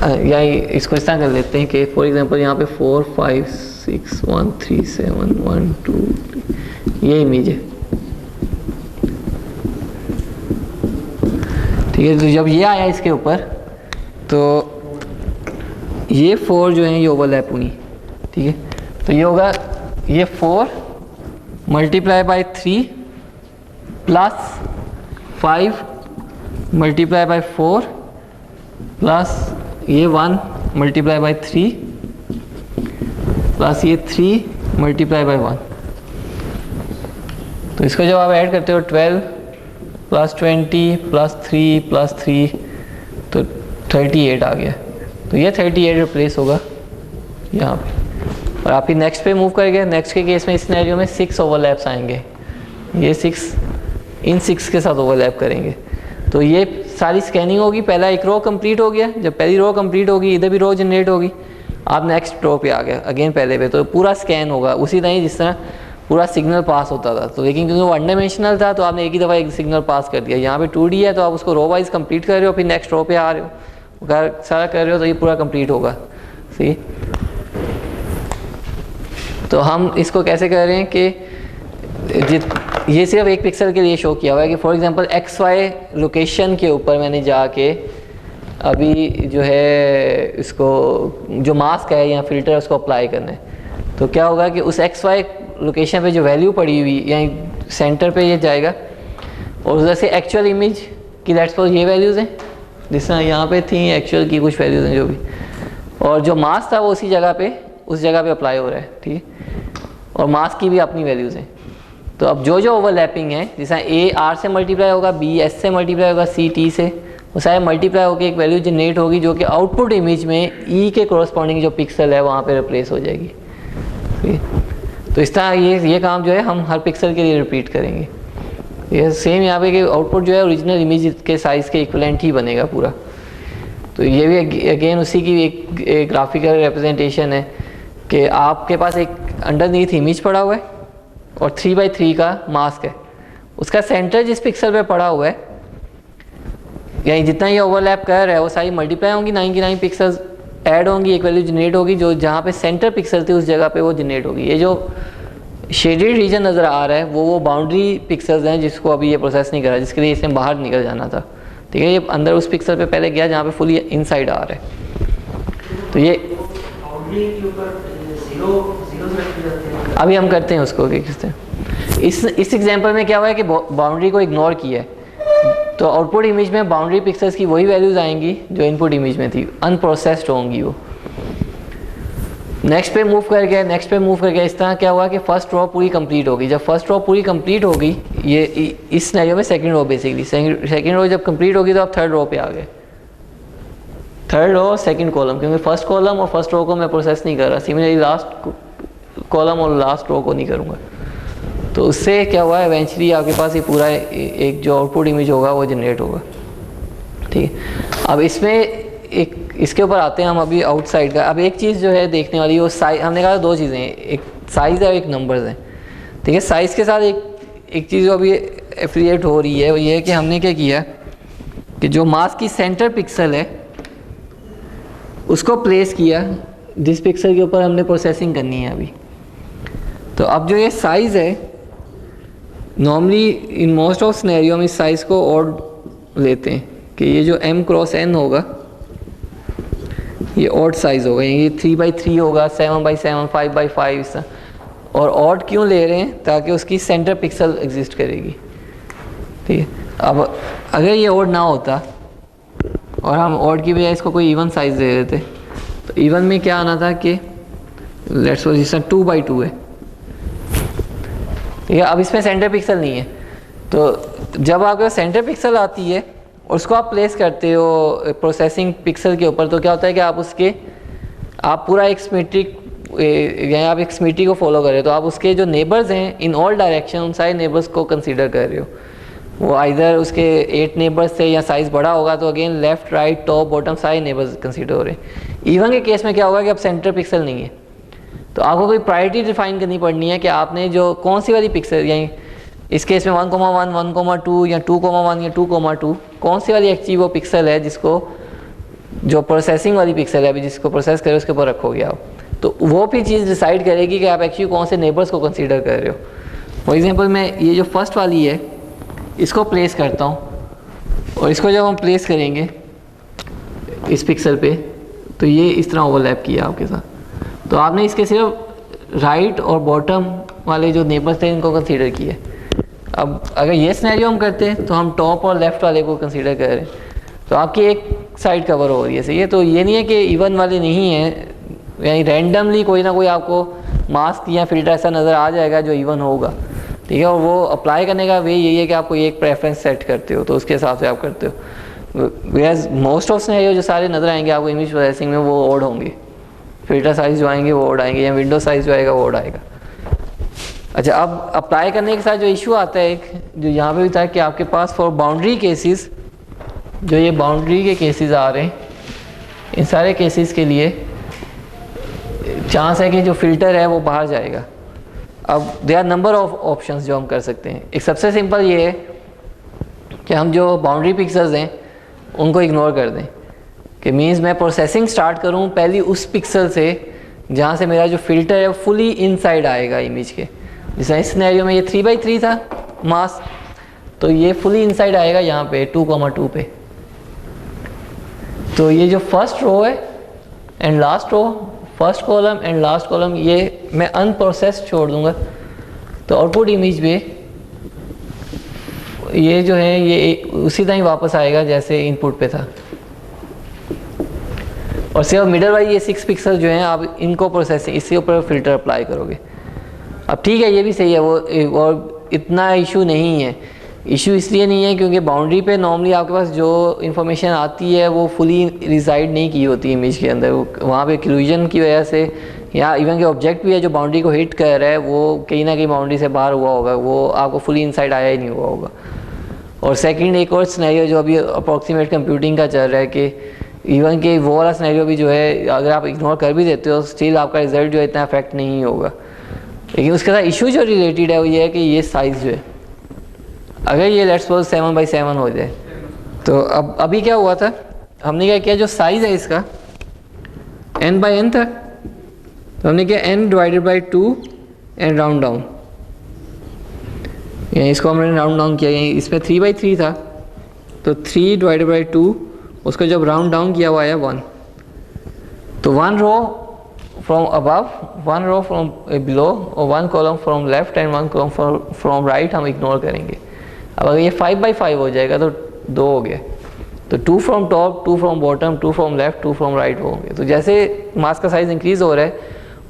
यही इसको इस तरह कर लेते हैं कि फॉर एग्जांपल यहाँ पे 4 5 6 1 3 7 1 2 ये इमेज है, ठीक है। तो जब ये आया इसके ऊपर तो ये 4 जो हैं ये ओवरलैप होंगी, ठीक है। तो ये होगा ये 4 multiply by 3 plus 5 multiply by 4 plus ये 1 मल्टीप्लाई बाय 3 प्लस ये 3 मल्टीप्लाई बाय 1। तो इसको जब आप ऐड करते हो 12 प्लस 20 प्लस 3 प्लस 3 तो 38 आ गया। तो ये 38 रिप्लेस होगा यहाँ पे, और आप ही नेक्स्ट पे मूव कर गए। नेक्स्ट के केस में इस सिनेरियो में 6 ओवरलैप्स आएंगे, ये 6 इन 6 के साथ ओवरलैप करेंगे। तो ये सारी स्कैनिंग होगी, पहला एक रो कंप्लीट हो गया, जब पहली रो कंप्लीट होगी इधर भी रो जनरेट होगी, आप नेक्स्ट रो पे आ गए अगेन पहले पे, तो पूरा स्कैन होगा उसी तरह जिस तरह पूरा सिग्नल पास होता था। तो लेकिन क्योंकि वो वन डायमेंशनल था तो आपने एक ही दफ़ा एक सिग्नल पास कर दिया। यहाँ पे 2D है तो आप उसको रो वाइज कंप्लीट कर रहे हो, फिर नेक्स्ट रो पे आ रहे हो, सारा कर रहे हो, तो ये पूरा कंप्लीट होगा। सी तो हम इसको कैसे कर रहे हैं कि ये सिर्फ एक पिक्सल के लिए शो किया हुआ है कि फॉर एग्जांपल XY लोकेशन के ऊपर मैंने जाके अभी जो है इसको जो मास्क है या फिल्टर है उसको अप्लाई करना है। तो क्या होगा कि उस XY लोकेशन पे जो वैल्यू पड़ी हुई यानी सेंटर पे ये जाएगा, और उधर से एक्चुअल इमेज की लेट्स सपोज ये वैल्यूज़ हैं जिस तरह यहाँ पे थी, एक्चुअल की कुछ वैल्यूज़ हैं जो भी, और जो मास्क था वो उसी जगह पे उस जगह पे अप्लाई हो रहा है, ठीक है, और मास्क की भी अपनी वैल्यूज़ हैं। तो अब जो ओवरलैपिंग है, जैसा A R से मल्टीप्लाई होगा, B S से मल्टीप्लाई होगा, C T से, वो सारे मल्टीप्लाई होकर एक वैल्यू जनरेट होगी जो कि आउटपुट इमेज में E के कोरस्पॉन्डिंग जो पिक्सल है वहाँ पे रिप्लेस हो जाएगी, ठीक है। तो इस तरह ये काम जो है हम हर पिक्सल के लिए रिपीट करेंगे। ये सेम यहाँ पे कि आउटपुट जो है ओरिजिनल इमेज के साइज़ के इक्विवेलेंट ही बनेगा पूरा। तो ये भी अगेन उसी की एक ग्राफिकल रिप्रेजेंटेशन है कि आपके पास एक अंडरनीथ इमेज पड़ा हुआ है और 3x3 का मास्क है, उसका सेंटर जिस पिक्सल पे पड़ा हुआ है यानी जितना ये ओवरलैप कर रहा है वो सारी मल्टीप्लाई होंगी, 9 की 9 पिक्सल्स ऐड होंगी, एक वैल्यू जनरेट होगी जो जहाँ पे सेंटर पिक्सल थी उस जगह पे वो जनरेट होगी। ये जो शेडेड रीजन नज़र आ रहा है वो बाउंड्री पिक्सल्स हैं जिसको अभी ये प्रोसेस नहीं कर रहा, जिसके लिए इसने बाहर निकल जाना था, ठीक है। ये अंदर उस पिक्सल पे पहले गया जहाँ पे फुली इनसाइड आ रहा है। तो ये अभी हम करते हैं उसको कि किस तरह। इस एग्जांपल में क्या हुआ है कि बाउंड्री को इग्नोर किया है, तो आउटपुट इमेज में बाउंड्री पिक्सल्स की वही वैल्यूज़ आएंगी जो इनपुट इमेज में थी, अनप्रोसेस्ड होंगी वो। नेक्स्ट पे मूव करके इस तरह क्या हुआ कि फर्स्ट रो पूरी कंप्लीट होगी। जब फर्स्ट रो पूरी कंप्लीट होगी, ये इस सिनेरियो में second row basically, second row जब कंप्लीट होगी तो आप थर्ड रो पे आ गए, थर्ड रो सेकंड कॉलम, क्योंकि फर्स्ट कॉलम और फर्स्ट रो को मैं प्रोसेस नहीं कर रहा। सिमिलरली लास्ट कॉलम और लास्ट रो को नहीं करूँगा। तो उससे क्या हुआ, इवेंचुअली आपके पास ये पूरा एक जो आउटपुट इमेज होगा वो जनरेट होगा। ठीक है, अब इसमें एक इसके ऊपर आते हैं हम अभी आउटसाइड का। अब एक चीज़ जो है देखने वाली, वो साइज, हमने कहा दो चीज़ें हैं, एक साइज़ है और एक नंबर्स हैं। ठीक है, साइज़ के साथ एक चीज़ जो अभी एफिलिएट हो रही है वो ये है कि हमने क्या किया कि जो मास्क की सेंटर पिक्सल है उसको प्लेस किया जिस पिक्सल के ऊपर हमने प्रोसेसिंग करनी है अभी। तो अब जो ये साइज़ है, normally in most of scenario हम इस साइज़ को ऑड लेते हैं कि ये जो m क्रॉस n होगा ये ऑड साइज़ होगा, ये 3x3 होगा, 7x7, 5x5। और ऑड क्यों ले रहे हैं, ताकि उसकी सेंटर पिक्सल एग्जिस्ट करेगी। ठीक है, अब अगर ये ऑड ना होता और हम ऑड की बजाय इसको कोई इवन साइज़ दे देते, तो इवन में क्या आना था कि लेट्स सपोज इसका 2x2 है। ठीक है, अब इसमें सेंटर पिक्सल नहीं है, तो जब आपके सेंटर पिक्सल आती है और उसको आप प्लेस करते हो प्रोसेसिंग पिक्सल के ऊपर, तो क्या होता है कि आप पूरा एक सिमेट्रिक, या आप एक सिमेट्री को फॉलो कर रहे हो। तो आप उसके जो नेबर्स हैं इन ऑल डायरेक्शन, उन सारे नेबर्स को कंसीडर कर रहे हो। वो आइदर उसके 8 नेबर्स थे या साइज़ बड़ा होगा तो again left right top bottom सारे नेबर्स कंसीडर हो रहे हैं। इवन के केस में क्या होगा कि अब सेंटर पिक्सल नहीं है, तो आपको कोई प्रायोरिटी डिफाइन करनी पड़नी है कि आपने जो कौन सी वाली पिक्सल, यानी इस केस में 1,1, 1,2 या 2,1 या 2,2, कौन सी वाली एक्चुअली वो पिक्सल है जिसको, जो प्रोसेसिंग वाली पिक्सल है अभी जिसको प्रोसेस करे उसके ऊपर रखोगे आप। तो वो भी चीज़ डिसाइड करेगी कि आप एक्चुअली कौन से नेबर्स को कंसीडर कर रहे हो। फॉर एग्जांपल मैं ये जो फर्स्ट वाली है इसको प्लेस करता हूँ, और इसको जब हम प्लेस करेंगे इस पिक्सल पे, तो ये इस तरह ओवरलैप किया आपके साथ। तो आपने इसके सिर्फ राइट और बॉटम वाले जो नेबर्स थे इनको कंसीडर किए। अब अगर ये सिनेरियो हम करते हैं तो हम टॉप और लेफ़्ट वाले को कंसीडर कर रहे हैं, तो आपकी एक साइड कवर हो रही है। सही है, तो ये नहीं है कि इवन वाले नहीं हैं, यानी रैंडमली कोई ना कोई आपको मास्क या फिल्टर ऐसा नज़र आ जाएगा जो इवन होगा। ठीक है, और वो अप्लाई करने का वे यही है कि आपको एक प्रेफरेंस सेट करते हो, तो उसके हिसाब से आप करते हो। वेयर्स मोस्ट ऑफ सिनेरियो जो सारे नज़र आएंगे आपको इमेज प्रोसेसिंग में वो ऑड होंगे, फिल्टर साइज़ जो आएंगे वो ऑड आएंगे, या विंडो साइज़ जो आएगा वो ऑड आएगा। अच्छा, अब अप्लाई करने के साथ जो इशू आता है एक, जो यहाँ पे भी था कि आपके पास फॉर बाउंड्री केसेस, जो ये बाउंड्री के केसेस आ रहे हैं, इन सारे केसेस के लिए चांस है कि जो फ़िल्टर है वो बाहर जाएगा। अब there are number of options जो हम कर सकते हैं। एक सबसे सिंपल ये है कि हम जो बाउंड्री पिक्सल्स हैं उनको इग्नोर कर दें, कि मीन्स मैं प्रोसेसिंग स्टार्ट करूँ पहली उस पिक्सल से जहाँ से मेरा जो फ़िल्टर है वो फुली इनसाइड आएगा इमेज के। जैसे इस सिनेरियो में ये 3x3 था मास्क, तो ये फुली इनसाइड आएगा यहाँ पे 2,2 पे। तो ये जो फर्स्ट रो है and last row, first column and last column, ये मैं अनप्रोसेस्ड छोड़ दूंगा। तो आउटपुट इमेज पे ये जो है ये उसी तरह ही वापस आएगा जैसे इनपुट पे था। और सिर्फ मिडल वाली ये 6 पिक्सल जो हैं आप इनको प्रोसेसिंग इसके ऊपर फ़िल्टर अप्लाई करोगे। अब ठीक है, ये भी सही है, वो और इतना इशू नहीं है। इशू इसलिए नहीं है क्योंकि बाउंड्री पे नॉर्मली आपके पास जो इन्फॉर्मेशन आती है वो फुली रिसाइड नहीं की होती इमेज के अंदर। वहाँ पे क्लूजन की वजह से, या इवन के ऑब्जेक्ट भी है जो बाउंड्री को हिट कर रहा है वो कहीं ना कहीं बाउंड्री से बाहर हुआ होगा, वो आपको फुली इनसाइड आया ही नहीं हुआ होगा। और सेकंड एक और सिनेरियो जो अभी अप्रॉक्सीमेट कंप्यूटिंग का चल रहा है कि इवन के वो वाला सिनेरियो भी जो है अगर आप इग्नोर कर भी देते हो स्टिल आपका रिजल्ट जो है इतना अफेक्ट नहीं होगा। लेकिन उसके साथ इशू जो रिलेटेड है वो ये है कि ये साइज़ जो है, अगर ये लेट्स सपोज 7x7 हो जाए, तो अब अभी क्या हुआ था, हमने क्या किया, जो साइज़ है इसका n/n था, तो हमने किया n/2 एंड राउंड डाउन, यानी इसको हमने राउंड डाउन किया। यानी इसमें 3/3 था, तो 3/2 उसको जब राउंड डाउन किया हुआ आया 1। तो 1 row from above, 1 row from below, और 1 column from left and 1 column from right हम इग्नोर करेंगे। अब अगर ये 5/5 हो जाएगा तो 2 हो गया, तो 2 from top, 2 from bottom, 2 from left, 2 from right होंगे। तो जैसे मास्क का साइज़ इंक्रीज़ हो रहा है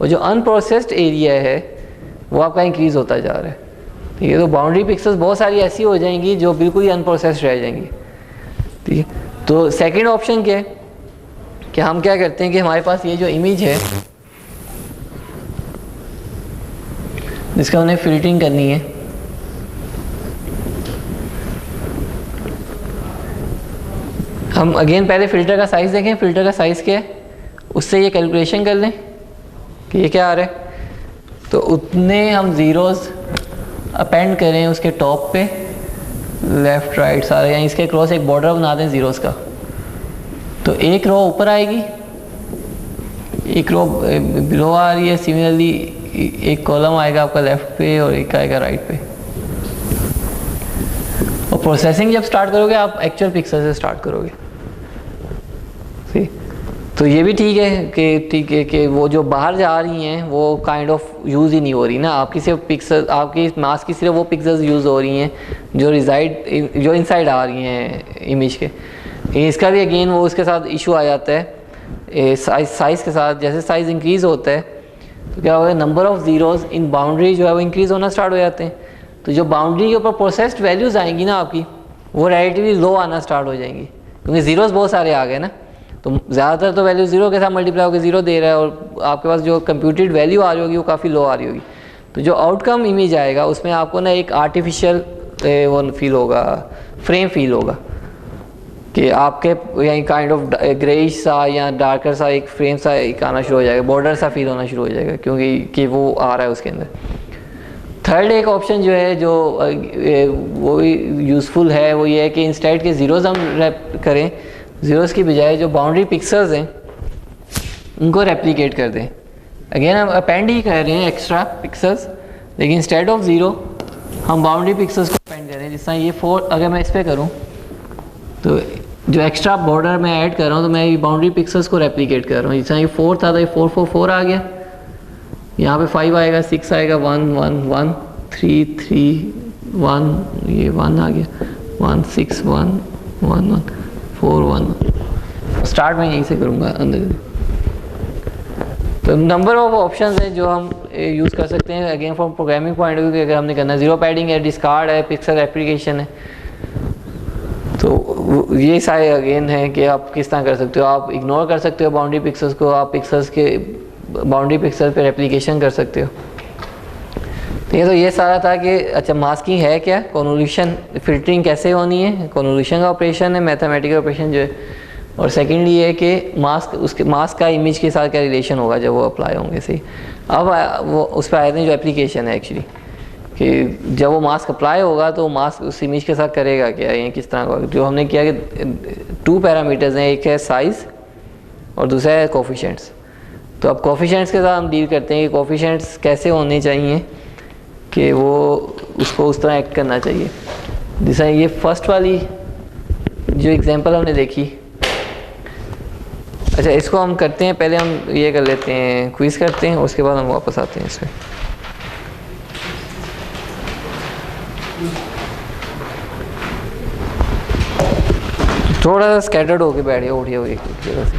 और जो अनप्रोसेस्ड एरिया है वो आपका इंक्रीज़ होता जा रहा है। ठीक है, तो बाउंड्री पिक्सल्स बहुत सारी ऐसी हो जाएंगी जो बिल्कुल ही अनप्रोसेस्ड रह जाएंगी। ठीक है, तो सेकेंड ऑप्शन क्या है कि हम क्या करते हैं कि हमारे पास ये जो इमेज है जिसका उन्हें फिल्टरिंग करनी है। हम अगेन पहले फ़िल्टर का साइज़ देखें, फ़िल्टर का साइज़ क्या है, उससे ये कैलकुलेशन कर लें कि ये क्या आ रहा है। तो उतने हम ज़ीरोज़ अपेंड करें उसके टॉप पे, लेफ़्ट राइट सारे, या इसके क्रॉस एक बॉर्डर बना दें ज़ीरोज़ का। तो एक रो ऊपर आएगी, एक रो बिलो आ रही है, सिमिलरली एक कॉलम आएगा आपका लेफ़्ट पे और एक आएगा राइट पे। और प्रोसेसिंग जब स्टार्ट करोगे आप एक्चुअल पिक्सल से स्टार्ट करोगे। तो ये भी ठीक है कि वो जो बाहर जा रही हैं वो काइंड ऑफ यूज़ ही नहीं हो रही ना, आपकी सिर्फ पिक्सल, आपकी मास्क की सिर्फ वो पिक्सल्स यूज़ हो रही हैं जो इनसाइड आ रही हैं इमेज के। इसका भी अगेन वो उसके साथ इशू आ जाता है साइज़ के साथ। जैसे साइज़ इंक्रीज़ होता है तो क्या होगा, number of zeros in boundary जो है वो इंक्रीज़ होना स्टार्ट हो जाते हैं। तो जो बाउंड्री के ऊपर प्रोसेस्ड वैल्यूज़ आएंगी ना आपकी, वो रिलेटिवली लो आना स्टार्ट हो जाएंगी, क्योंकि ज़ीरोज़ बहुत सारे आ गए ना। तो ज़्यादातर तो वैल्यू ज़ीरो के साथ मल्टीप्लाई होकर ज़ीरो दे रहा है, और आपके पास जो कंप्यूटेड वैल्यू आ रही होगी वो काफ़ी लो आ रही होगी। तो जो आउटकम इमेज आएगा उसमें आपको ना एक आर्टिफिशियल वो फील होगा, फ्रेम फील होगा कि आपके यहीं काइंड ऑफ ग्रेइश सा या डार्कर सा एक फ्रेम सा एक आना शुरू हो जाएगा, बॉर्डर सा फील होना शुरू हो जाएगा, क्योंकि कि वो आ रहा है उसके अंदर। थर्ड एक ऑप्शन जो है जो वो यूज़फुल है, वो ये है कि इंस्टेड के ज़ीरोज़ हम रैप करें, ज़ीरोज़ की बजाय जो बाउंड्री पिक्सल्स हैं उनको रेप्लिकेट कर दें। अगेन हम अपेंड ही कर रहे हैं एक्स्ट्रा पिक्सल्स, लेकिन इंस्टेड ऑफ ज़ीरो हम बाउंड्री पिक्सल्स को अपेंड कर रहे हैं। जिस तरह ये 4 अगर मैं इस पर करूँ तो जो एक्स्ट्रा बॉर्डर मैं ऐड कर रहा हूँ तो मैं ये बाउंड्री पिक्सल्स को रेप्लिकेट कर रहा हूँ। जिस तरह ये 4 था तो ये 4 4 4 आ गया, यहाँ पे 5 आएगा, 6 आएगा, 1 1 1 3 3 1, ये 1 आ गया, 1 6 1 1 1 4 1। स्टार्ट मैं यहीं से करूँगा अंदर। तो नंबर ऑफ ऑप्शंस हैं जो हम यूज़ कर सकते हैं again from programming point of view. अगर हमने करना ज़ीरो पैडिंग है, डिस्कार्ड है, पिक्सल एप्लीकेशन है, तो ये सारे अगेन है कि आप किस तरह कर सकते हो। आप इग्नोर कर सकते हो बाउंड्री पिक्सल्स को, आप पिक्सल्स के बाउंड्री पिक्सल पे रेप्लिकेशन कर सकते हो। तो ये सारा था कि अच्छा मास्किंग है क्या, कॉन्वोल्यूशन फिल्टरिंग कैसे होनी है, कॉन्वोल्यूशन का ऑपरेशन है, मैथमेटिकल ऑपरेशन जो है, और सेकेंडली ये कि मास्क का इमेज के साथ क्या रिलेशन होगा जब वो अप्लाई होंगे। सही, अब वो उस पर आए थे जो एप्लीकेशन है एक्चुअली, कि जब वो मास्क अप्लाई होगा तो मास्क उस इमेज के साथ करेगा क्या, ये किस तरह का। जो हमने किया कि 2 पैरामीटर्स हैं, एक है साइज़ और दूसरा है कोफिशिएंट्स। तो अब कोफिशिएंट्स के साथ हम डील करते हैं कि कोफिशिएंट्स कैसे होने चाहिए कि वो उसको उस तरह एक्ट करना चाहिए। जैसे ये फर्स्ट वाली जो एग्जांपल हमने देखी, अच्छा इसको हम करते हैं, पहले हम ये कर लेते हैं, क्विज़ करते हैं, उसके बाद हम वापस आते हैं इस पर। थोड़ा सा स्कैटर्ड होके बैठे उठिए एक जगह से।